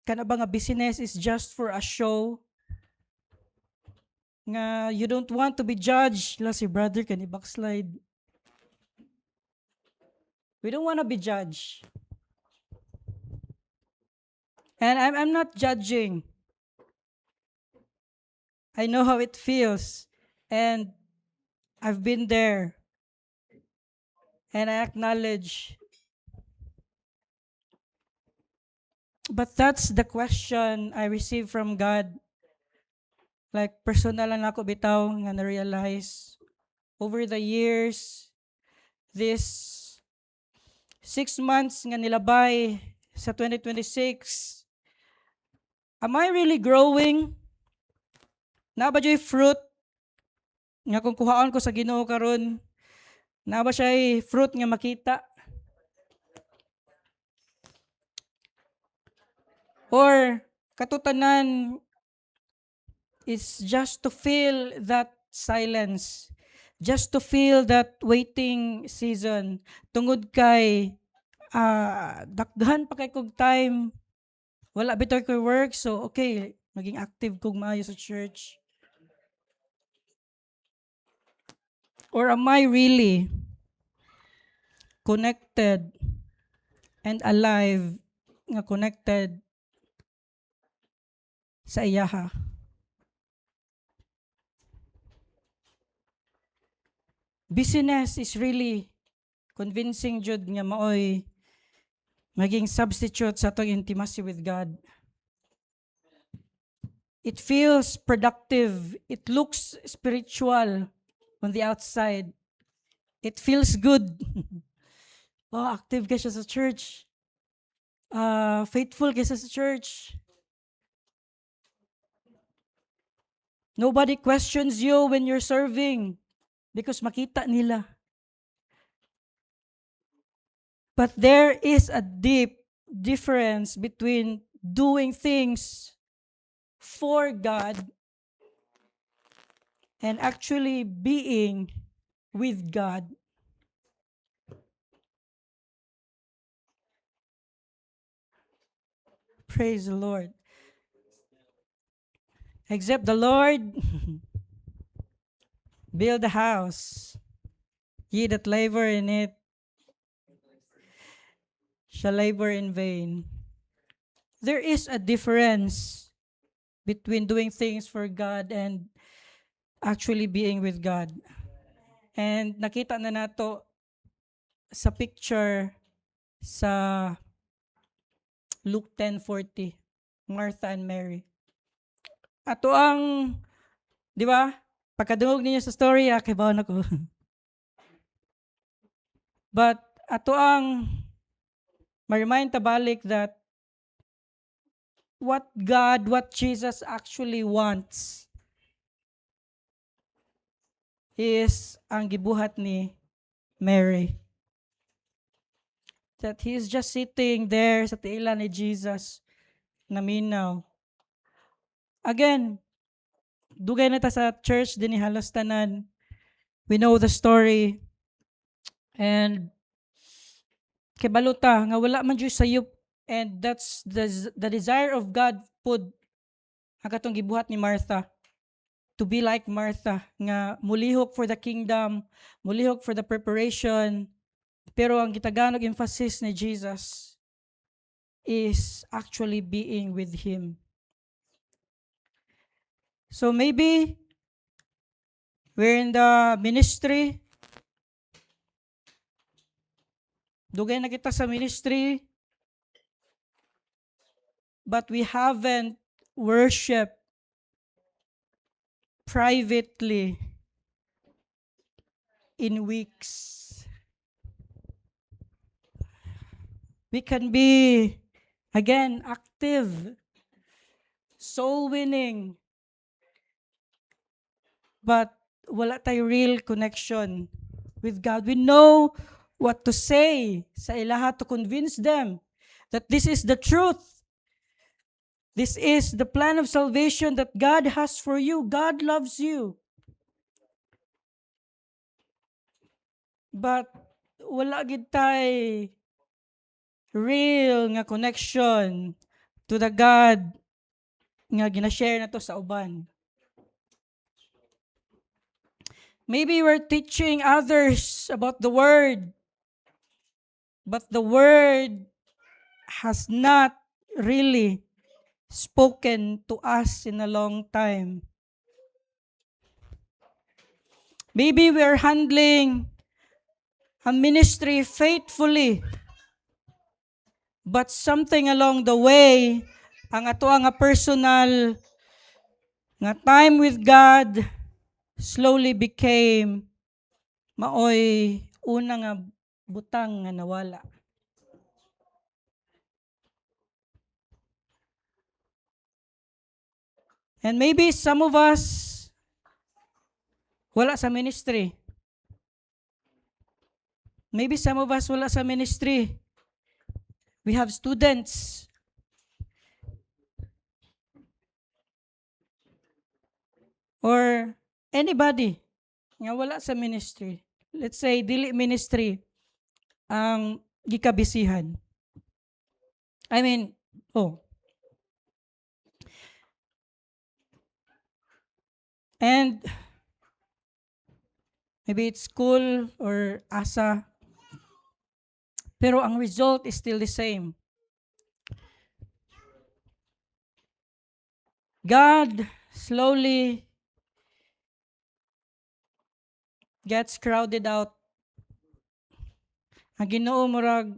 [SPEAKER 1] kana ba nga business is just for a show, nga you don't want to be judged. La si brother kani backslide. We don't want to be judged. And I'm not judging. I know how it feels. And I've been there. And I acknowledge. But that's the question I received from God. Like personal lang ako bitaw nga na-realize over the years, this 6 months nga nilabay sa 2026, am I really growing? Na ba dyo'y fruit nga kung kuhaan ko sa Ginoo karon? Na ba siya'y fruit nga makita? Or katutanan is just to feel that silence, just to feel that waiting season, tungod kay daghan pa kay kog time, wala bitaw ko'y work, so okay, maging active kog maayo sa church. Or am I really connected and alive, nga connected sa iyaha? Business is really convincing jud nga maoy maging substitute sa atong intimacy with God. It feels productive. It looks spiritual on the outside. It feels good. Oh, active ka siya sa church. Faithful ka siya sa church. Nobody questions you when you're serving because makita nila. But there is a deep difference between doing things for God and actually being with God. Praise the Lord. Except the Lord build a house, ye that labor in it shall labor in vain. There is a difference between doing things for God and actually being with God. And nakita na nato sa picture sa Luke 10:40, Martha and Mary. Ato ang, di ba? Pagkadungog ninyo sa story, kay bawon ako. But ato ang ma-remind tabalik that what God, what Jesus actually wants is ang gibuhat ni Mary. That he is just sitting there sa tiila ni Jesus na minaw. Again, dugay na ta sa church din ni halos tanan. We know the story. And kibaluta nga wala man jud sayop, and that's the desire of God pud ang katong gibuhat ni Martha, to be like Martha nga mulihok for the kingdom, mulihok for the preparation, pero ang gitaganog emphasis ni Jesus is actually being with him. So maybe we're in the ministry, dugay na kita sa ministry, but we haven't worshiped privately in weeks. We can be, again, active, soul winning, but wala tayo real connection with God. We know what to say sa ilaha to convince them that this is the truth. This is the plan of salvation that God has for you. God loves you. But wala gid tay real nga connection to the God nga gina-share na to sa uban. Maybe we're teaching others about the Word, but the Word has not really spoken to us in a long time. Maybe we're handling a ministry faithfully, but something along the way, ang ato nga personal nga time with God slowly became maoy una nga butang nga nawala. And maybe some of us wala sa ministry. Maybe some of us wala sa ministry. We have students. Or anybody nga wala sa ministry. Let's say, dili ministry ang gikabisihan. I mean, and maybe it's school or asa, pero ang result is still the same. God slowly gets crowded out. Ang Ginoo murag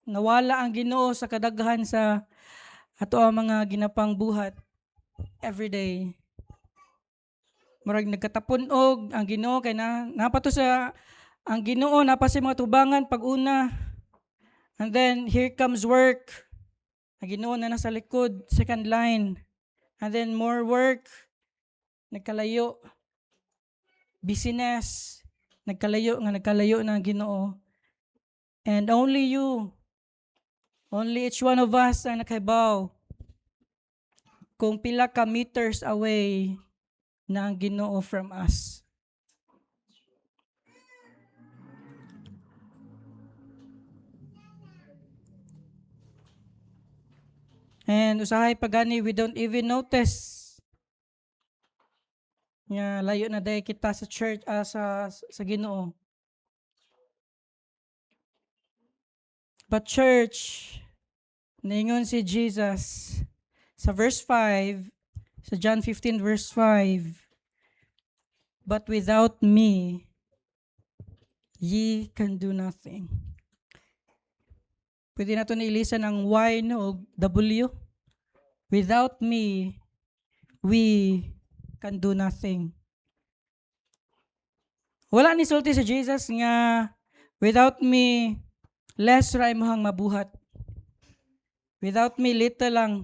[SPEAKER 1] nawala ang Ginoo sa kadaghan sa ato ang mga ginapang buhat every day. Murag nagkatapunog ang Ginoo kay napato sa ang Ginoo napa sa mga tubangan pag una. And then here comes work. Ang Ginoo na nasa likod, second line. And then more work, nagkalayo. Business, nagkalayo na ang Ginoo. And only you, only each one of us ang nakahibaw kung pila ka meters away na ang Ginoo from us. And usahay pagani, we don't even notice nga layo na day kita sa church, sa Ginoo. But church, ningon si Jesus sa verse 5, sa John 15 verse 5, but without me, ye can do nothing. Pwede na ito nailisan ang Y no, o W. Without me, we can do nothing. Wala ni sulti sa Jesus nga, without me, less ra imong mabuhat. Without me, little lang.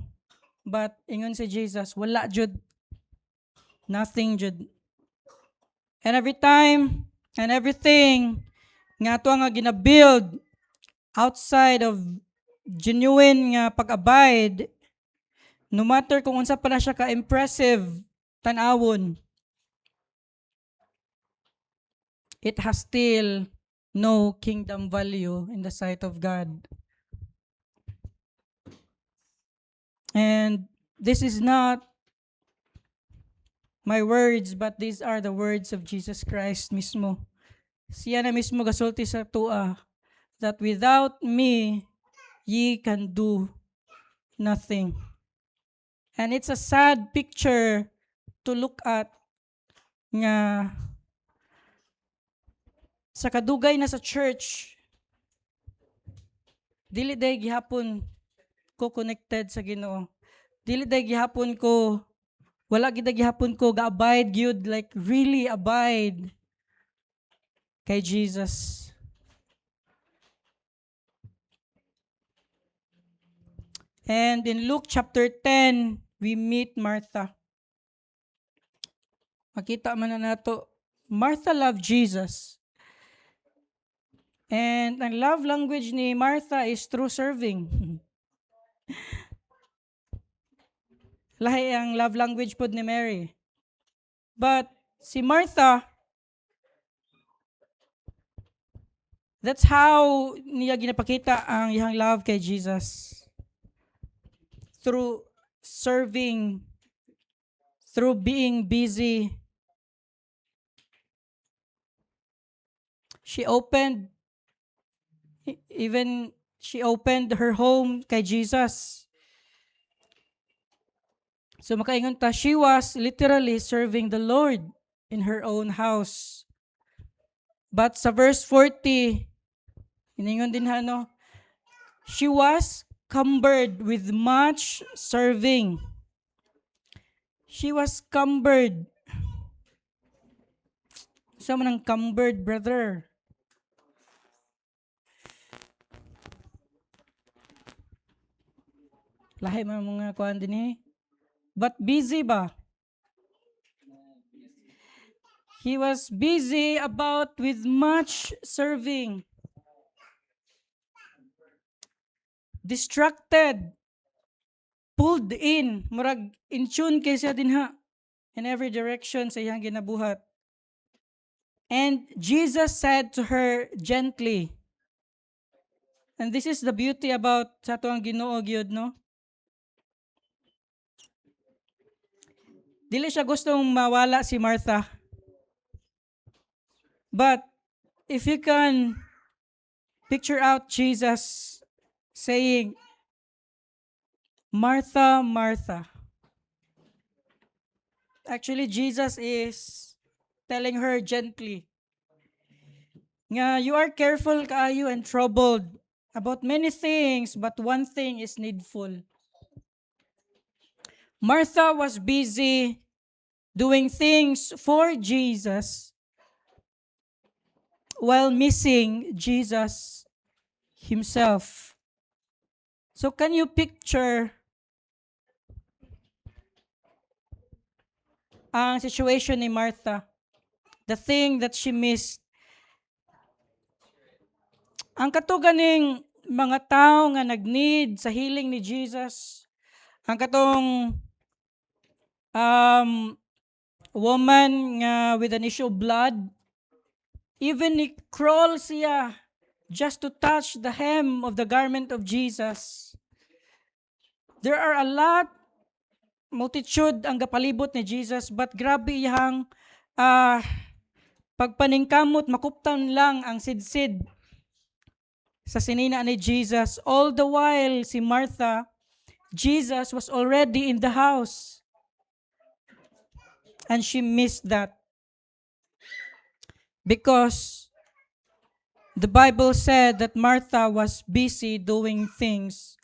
[SPEAKER 1] But ingon si Jesus, wala jud. Nothing jud. And every time, and everything, nga ito nga ginabuild outside of genuine nga pag-abide, no matter kung unsa pa na siya ka-impressive, tanawon, it has still no kingdom value in the sight of God. And this is not my words, but these are the words of Jesus Christ mismo. Siya na mismo gasulti sa tua, that without me, ye can do nothing. And it's a sad picture to look at nga sa kadugay na sa church, dili day gihapon ko connected sa Ginoo. Dili day gihapon ko, wala gid gihapon ko ga-abide gyud, like really abide kay Jesus. And in Luke chapter 10, we meet Martha. Makita man na nato, Martha loved Jesus. And ang love language ni Martha is through serving. Lahi ang love language pod ni Mary. But si Martha, that's how niya ginapakita ang iyang love kay Jesus. through serving, through being busy, she opened, even she opened her home kay Jesus. So makaingon ta, she was literally serving the Lord in her own house. But sa verse 40, iningon din no, she was cumbered with much serving. She was cumbered. Saan man ang cumbered, brother? Lahi man mga kuhan din eh. But busy ba? He was busy about with much serving. Distracted. Pulled in. Murag in tune kay siya din ha. In every direction sa iyang ginabuhat. And Jesus said to her gently, and this is the beauty about sa ito ang Ginoo gyud no? Dili siya gustong mawala si Martha. But if you can picture out Jesus saying, Martha, Martha. Actually, Jesus is telling her gently, nga you are careful kaayo and troubled about many things, but one thing is needful. Martha was busy doing things for Jesus while missing Jesus himself. So can you picture ang situation ni Martha? The thing that she missed. Ang katuganing mga tao nga nag-need sa healing ni Jesus, ang katong woman nga with an issue of blood, even ni crawl siya just to touch the hem of the garment of Jesus. There are a lot, multitude ang gapalibot ni Jesus, but grabe iyang pagpaningkamot, makuptan lang ang sidsid sa sinina ni Jesus. All the while, si Martha, Jesus was already in the house. And she missed that. Because the Bible said that Martha was busy doing things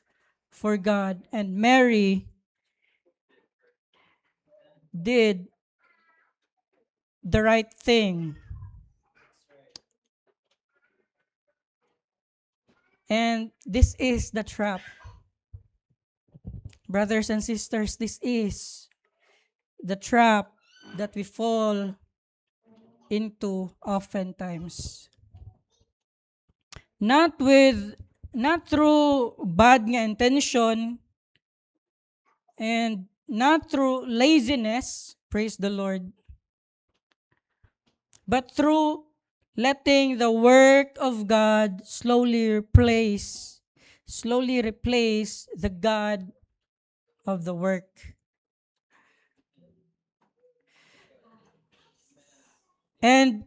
[SPEAKER 1] for God. And Mary did the right thing. And this is the trap. Brothers and sisters, this is the trap that we fall into oftentimes. Not through bad nga intention and not through laziness, praise the Lord, but through letting the work of God slowly replace the God of the work. And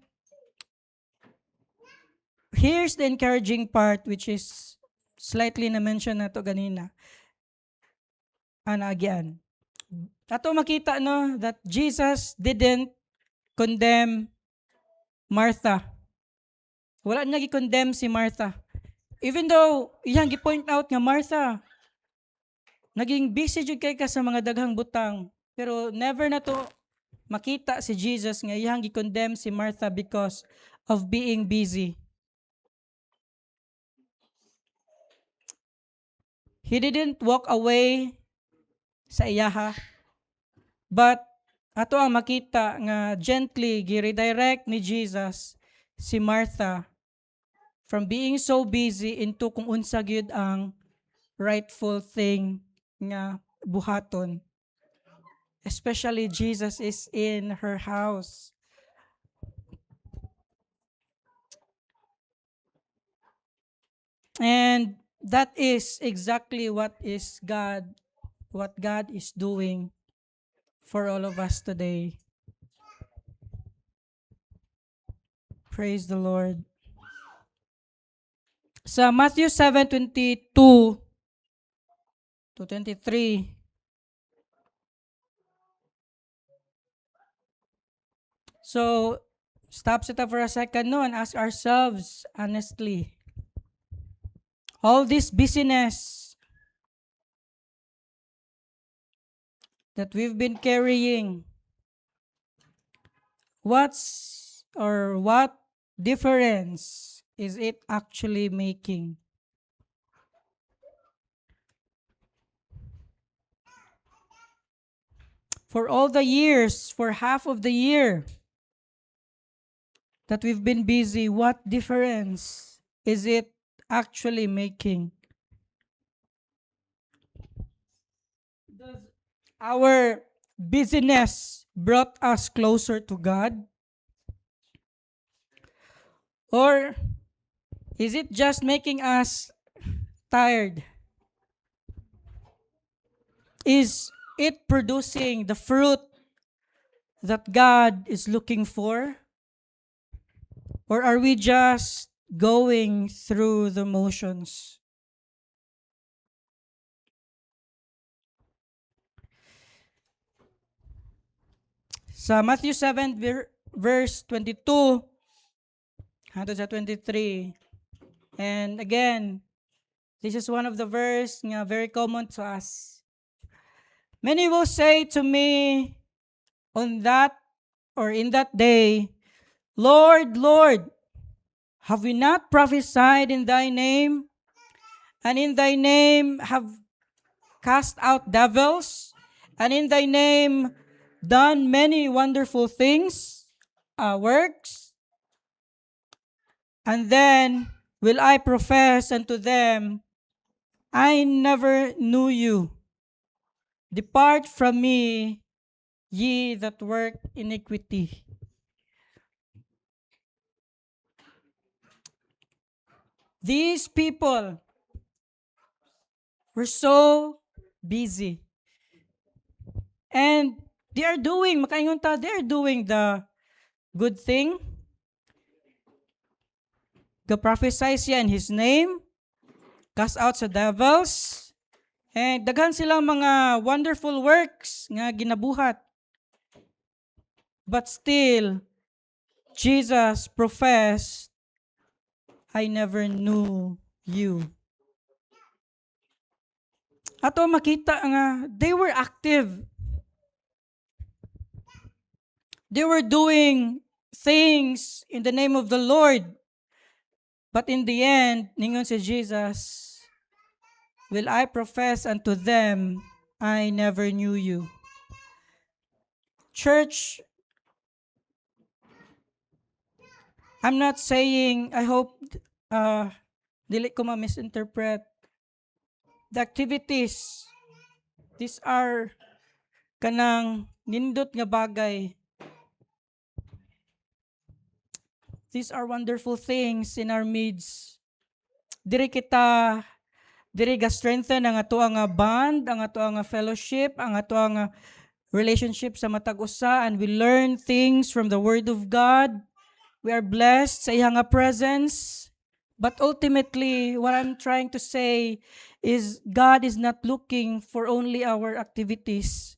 [SPEAKER 1] here's the encouraging part, which is slightly na-mention na to ganina. Again. Ato makita no that Jesus didn't condemn Martha. Wala niya gi-condemn si Martha. Even though iyang gi-point out nga Martha, naging busy jud kay ka sa mga daghang butang, pero never na to makita si Jesus nga iyang gi-condemn si Martha because of being busy. He didn't walk away sa iyaha, but ato ang makita nga gently gi-redirect ni Jesus si Martha from being so busy into kung unsa gyud ang rightful thing nga buhaton. Especially Jesus is in her house. And that is exactly what is God what God is doing for all of us today. Praise the Lord. Sa Matthew 7:22 to 23, so stop it for a second no and ask ourselves honestly, all this busyness that we've been carrying, what difference is it actually making? For all the years, for half of the year that we've been busy, what difference is it actually making? Does our busyness brought us closer to God? Or is it just making us tired? Is it producing the fruit that God is looking for? Or are we just going through the motions? Sa Matthew 7 verse 22 hangtod sa 23. And again, this is one of the verse nga very common to us. Many will say to me on that or in that day, Lord, Lord, have we not prophesied in thy name? And in thy name have cast out devils? And in thy name done many wonderful things, works? And then will I profess unto them, I never knew you. Depart from me, ye that work iniquity. These people were so busy. And they are doing the good thing. Ga-prophesy siya in His name, cast out sa devils, and daghan silang mga wonderful works nga ginabuhat. But still, Jesus professed, I never knew you. Ato makita nga, they were active. They were doing things in the name of the Lord. But in the end, ningon si Jesus, will I profess unto them, I never knew you. Church, I'm not saying, I hope, dili ko ma-misinterpret. The activities, these are kanang nindot nga bagay. These are wonderful things in our midst. Diri ga-strengthen ang ato nga bond, ang ato nga fellowship, ang ato nga relationship sa matag usa, and we learn things from the Word of God. We are blessed sa iyang nga presence. But ultimately, what I'm trying to say is God is not looking for only our activities,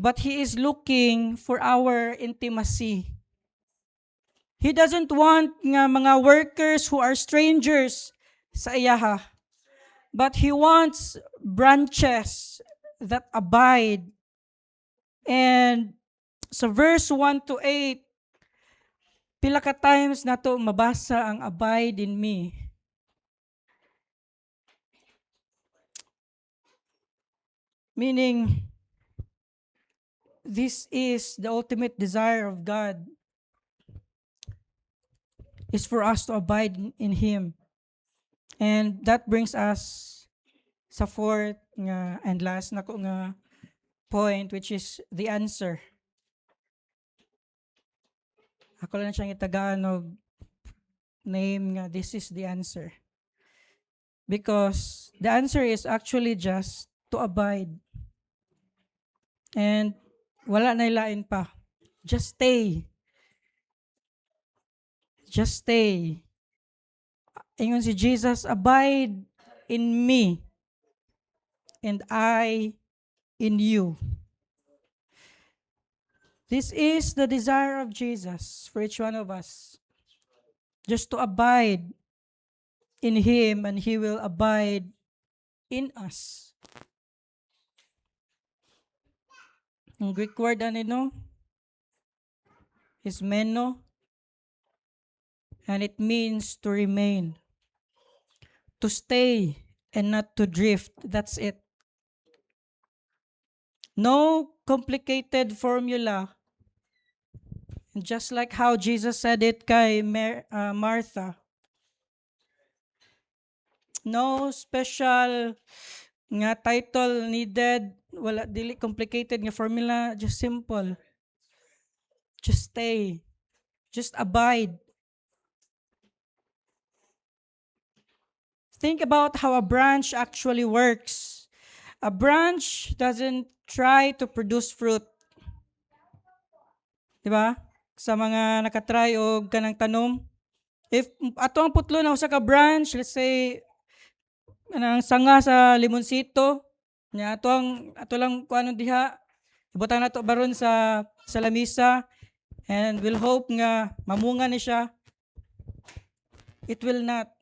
[SPEAKER 1] but He is looking for our intimacy. He doesn't want nga mga workers who are strangers sa iyaha, but He wants branches that abide. And sa verse 1 to 8, pila ka times nato mabasa ang abide in me. Meaning, this is the ultimate desire of God, is for us to abide in Him. And that brings us sa fourth nga and last na ko nga point, which is the answer. Ako lang siyang itagalog name nga, this is the answer. Because the answer is actually just to abide. And wala na ilain pa. Just stay. Just stay. Ingon si Jesus, abide in me and I in you. This is the desire of Jesus for each one of us. Just to abide in Him and He will abide in us. Ang Greek word is meno, and it means to remain, to stay and not to drift. That's it. No complicated formula. Just like how Jesus said it kay Martha. No special nga title needed. Wala dili complicated nga formula. Just simple. Just stay. Just abide. Think about how a branch actually works. A branch doesn't try to produce fruit. Diba? Sa mga nakatry o kanang tanom. If ato ang putlo na usa ka branch, let's say anang sanga sa limonsito, nya ato lang kuano diha, ibutang nato baron sa lamisa, and we'll hope nga mamunga ni siya. It will not,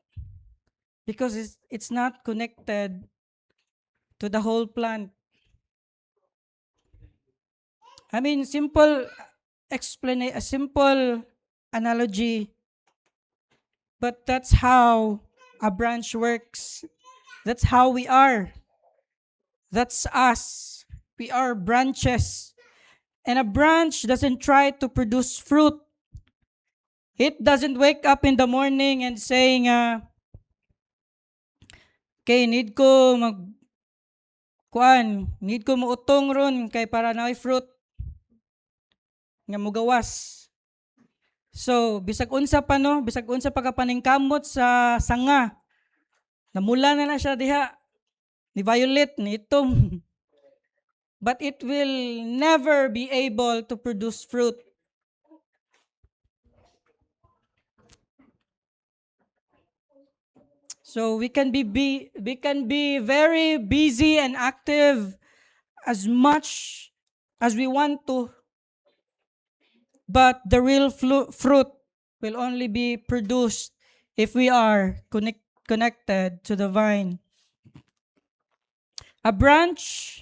[SPEAKER 1] because it's not connected to the whole plant. I mean, simple a simple analogy, but that's how a branch works. That's how we are. That's us. We are branches. And a branch doesn't try to produce fruit. It doesn't wake up in the morning and saying, okay, need ko mautong ron kay para na fruit nga mugawas. So, bisag unsa pa ka paningkamot sa sanga, namula na siya diha, ni violet, ni itom. But it will never be able to produce fruit. So we can be very busy and active as much as we want to, but the real fruit will only be produced if we are connected to the vine. A branch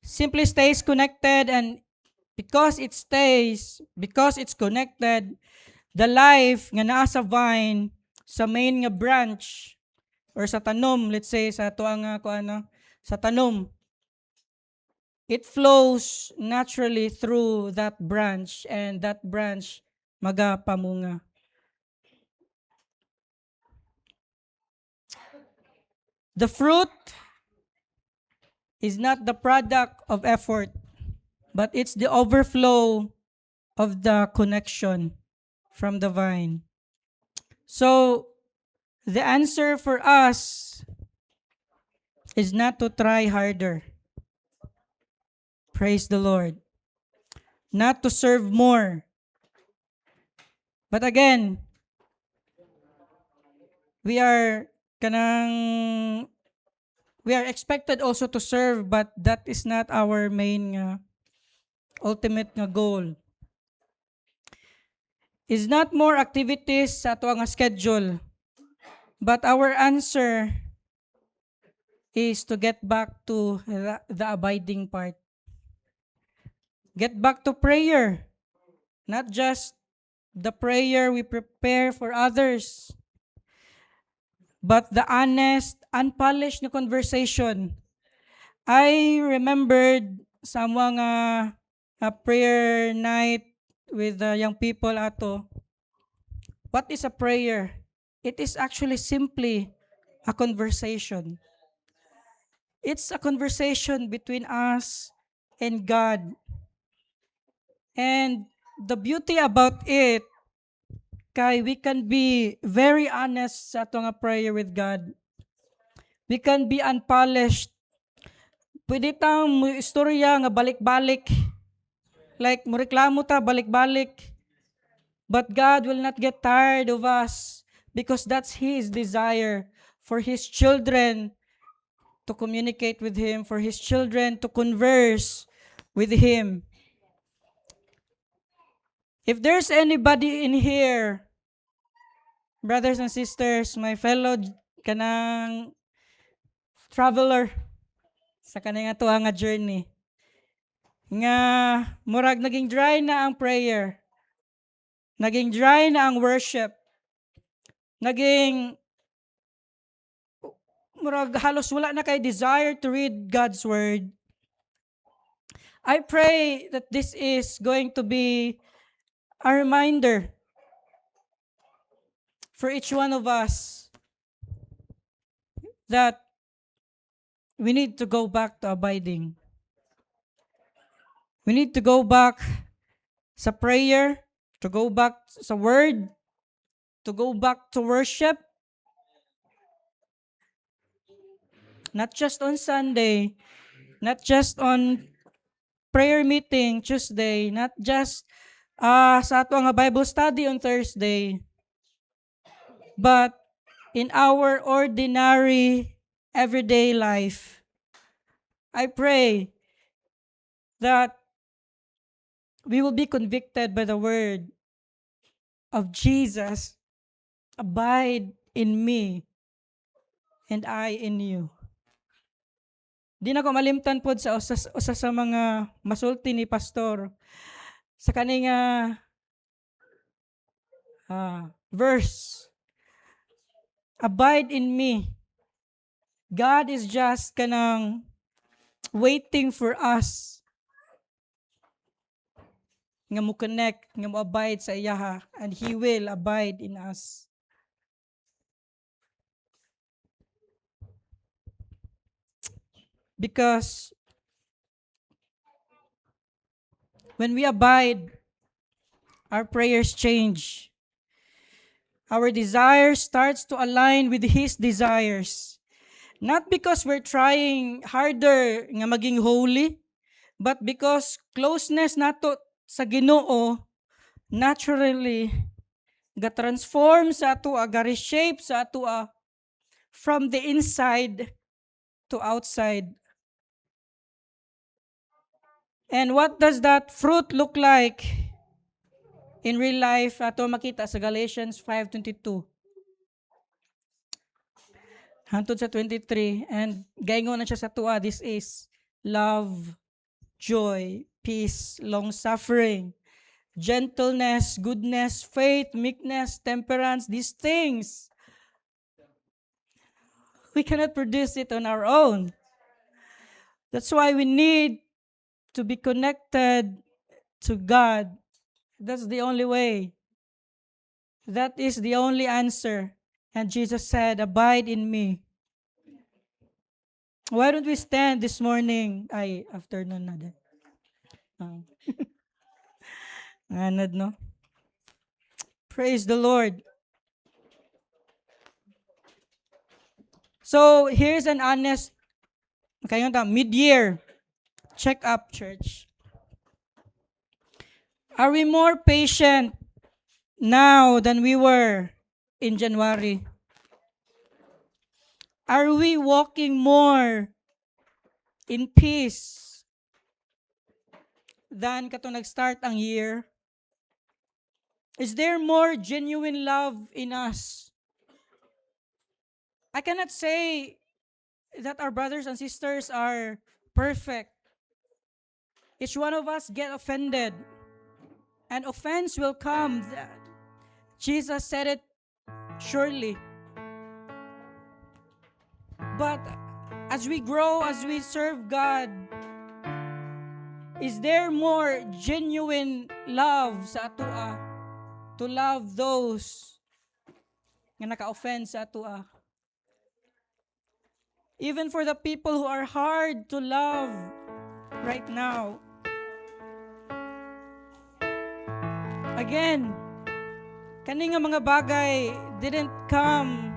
[SPEAKER 1] simply stays connected, and because it's connected, the life nga naa sa vine, sa main nga branch, or sa tanom, let's say, sa tuang sa tanom, it flows naturally through that branch, and that branch magapamunga. The fruit is not the product of effort, but it's the overflow of the connection from the vine. So, the answer for us is not to try harder. Praise the Lord. Not to serve more. But again, we are expected also to serve, but that is not our main ultimate goal. Is not more activities sa ato nga schedule, but our answer is to get back to the abiding part. Get back to prayer. Not just the prayer we prepare for others, but the honest, unpolished na conversation. I remembered sa mga prayer night with the young people ato. What is a prayer? It is actually simply a conversation. It's a conversation between us and God. And the beauty about it, kay we can be very honest sa atong prayer with God. We can be unpolished. Pwede tang mo istorya nga balik-balik. Like, mo reklamo ta balik-balik. But God will not get tired of us because that's His desire for His children to communicate with Him, for His children to converse with Him. If there's anybody in here, brothers and sisters, my fellow kanang traveler sa kanang ato nga journey, nga murag naging dry na ang prayer, naging dry na ang worship, naging murag halos wala na kay desire to read God's word. I pray that this is going to be a reminder for each one of us that we need to go back to abiding. We need to go back sa prayer, to go back sa word, to go back to worship. Not just on Sunday, not just on prayer meeting Tuesday, not just sa ato nga Bible study on Thursday, but in our ordinary everyday life. I pray that we will be convicted by the word of Jesus. Abide in me and I in you. Di na ko malimtan po sa usa sa mga masulti ni pastor sa kaning verse. Abide in me. God is just kanang waiting for us nga mo connect, nga mo abide sa iya, and He will abide in us. Because when we abide, our prayers change. Our desire starts to align with His desires. Not because we're trying harder nga maging holy, but because closeness nato sa Ginoo naturally ga-transform sa ato, ga-reshape sa ato from the inside to outside. And what does that fruit look like in real life? Ato makita sa Galatians 5:22. Hantod sa 23. And gaingon na siya sa tuwa, this is love, joy, peace, long-suffering, gentleness, goodness, faith, meekness, temperance, these things. We cannot produce it on our own. That's why we need to be connected to God. That's the only way. That is the only answer. And Jesus said, abide in me. Why don't we stand this morning? Afternoon na din. Anad, no? Praise the Lord. So, here's an honest, mid-year check-up, church. Are we more patient now than we were in January? Are we walking more in peace than kato nag-start ang year? Is there more genuine love in us? I cannot say that our brothers and sisters are perfect. Each one of us get offended. And offense will come. Jesus said it surely. But as we grow, as we serve God, is there more genuine love sa atua to love those nga naka-offend sa atua? Even for the people who are hard to love right now. Again, kani nga mga bagay didn't come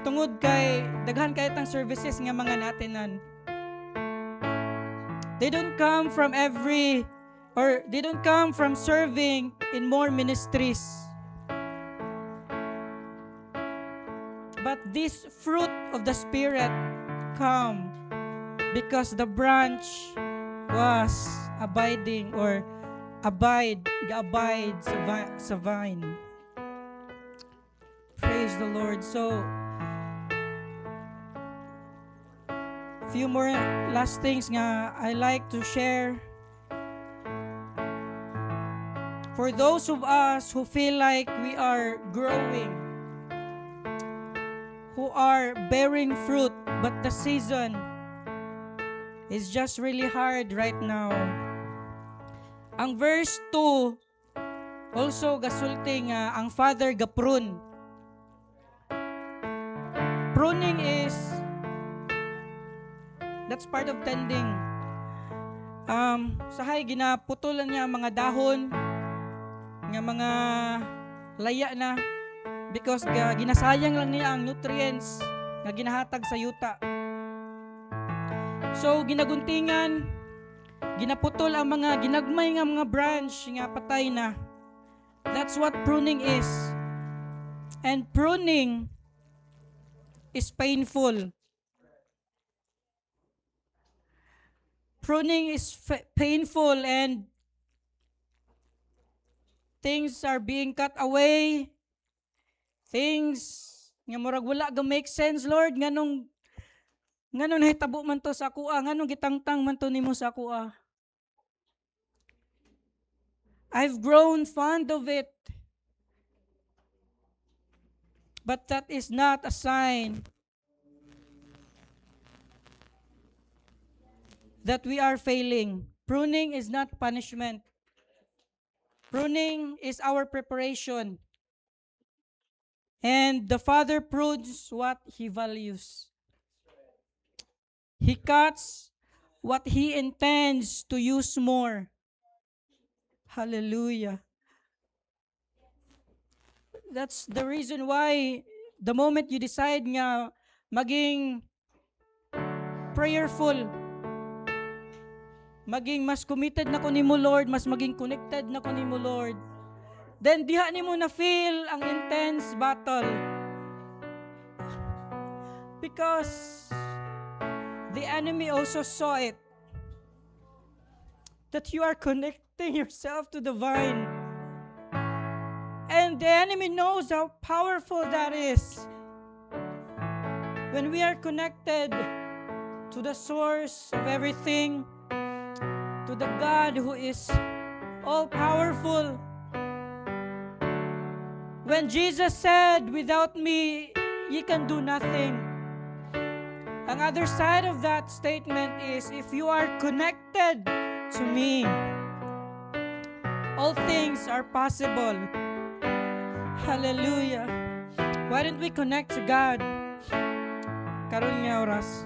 [SPEAKER 1] tungod kay daghan kay tang services nga mga natinan. They don't come from serving in more ministries. But this fruit of the Spirit come because the branch was abiding or ga-abide sa vine. Praise the Lord. So, few more last things nga I like to share. For those of us who feel like we are growing, who are bearing fruit, but the season is just really hard right now. Ang verse 2 also gasulti nga ang Father gaprune. Pruning is that's part of tending. Sahay ginaputulan niya ang mga dahon nga mga laya na because ginasayang lang niya ang nutrients nga ginahatag sa yuta. So ginaguntingan, ginaputol ang mga ginagmay nga mga branch nga patay na. That's what pruning is. And pruning is painful. Pruning is painful and things are being cut away. Things nga murag wala ga make sense, Lord, nganong nahitabo man to sa kuha, nganong gitangtang man to nimo sa kuha. I've grown fond of it. But that is not a sign that we are failing. Pruning is not punishment. Pruning is our preparation. And the Father prunes what He values. He cuts what He intends to use more. Hallelujah. That's the reason why the moment you decide nga maging prayerful, maging mas committed na ko nimo Lord, mas maging connected na ko nimo Lord, then diha nimo na feel ang intense battle. Because the enemy also saw it. That you are connecting yourself to the vine. And the enemy knows how powerful that is. When we are connected to the source of everything, to the God who is all-powerful. When Jesus said, "Without me, ye can do nothing." Ang other side of that statement is, if you are connected to me, all things are possible. Hallelujah. Why don't we connect to God? Karon nga oras.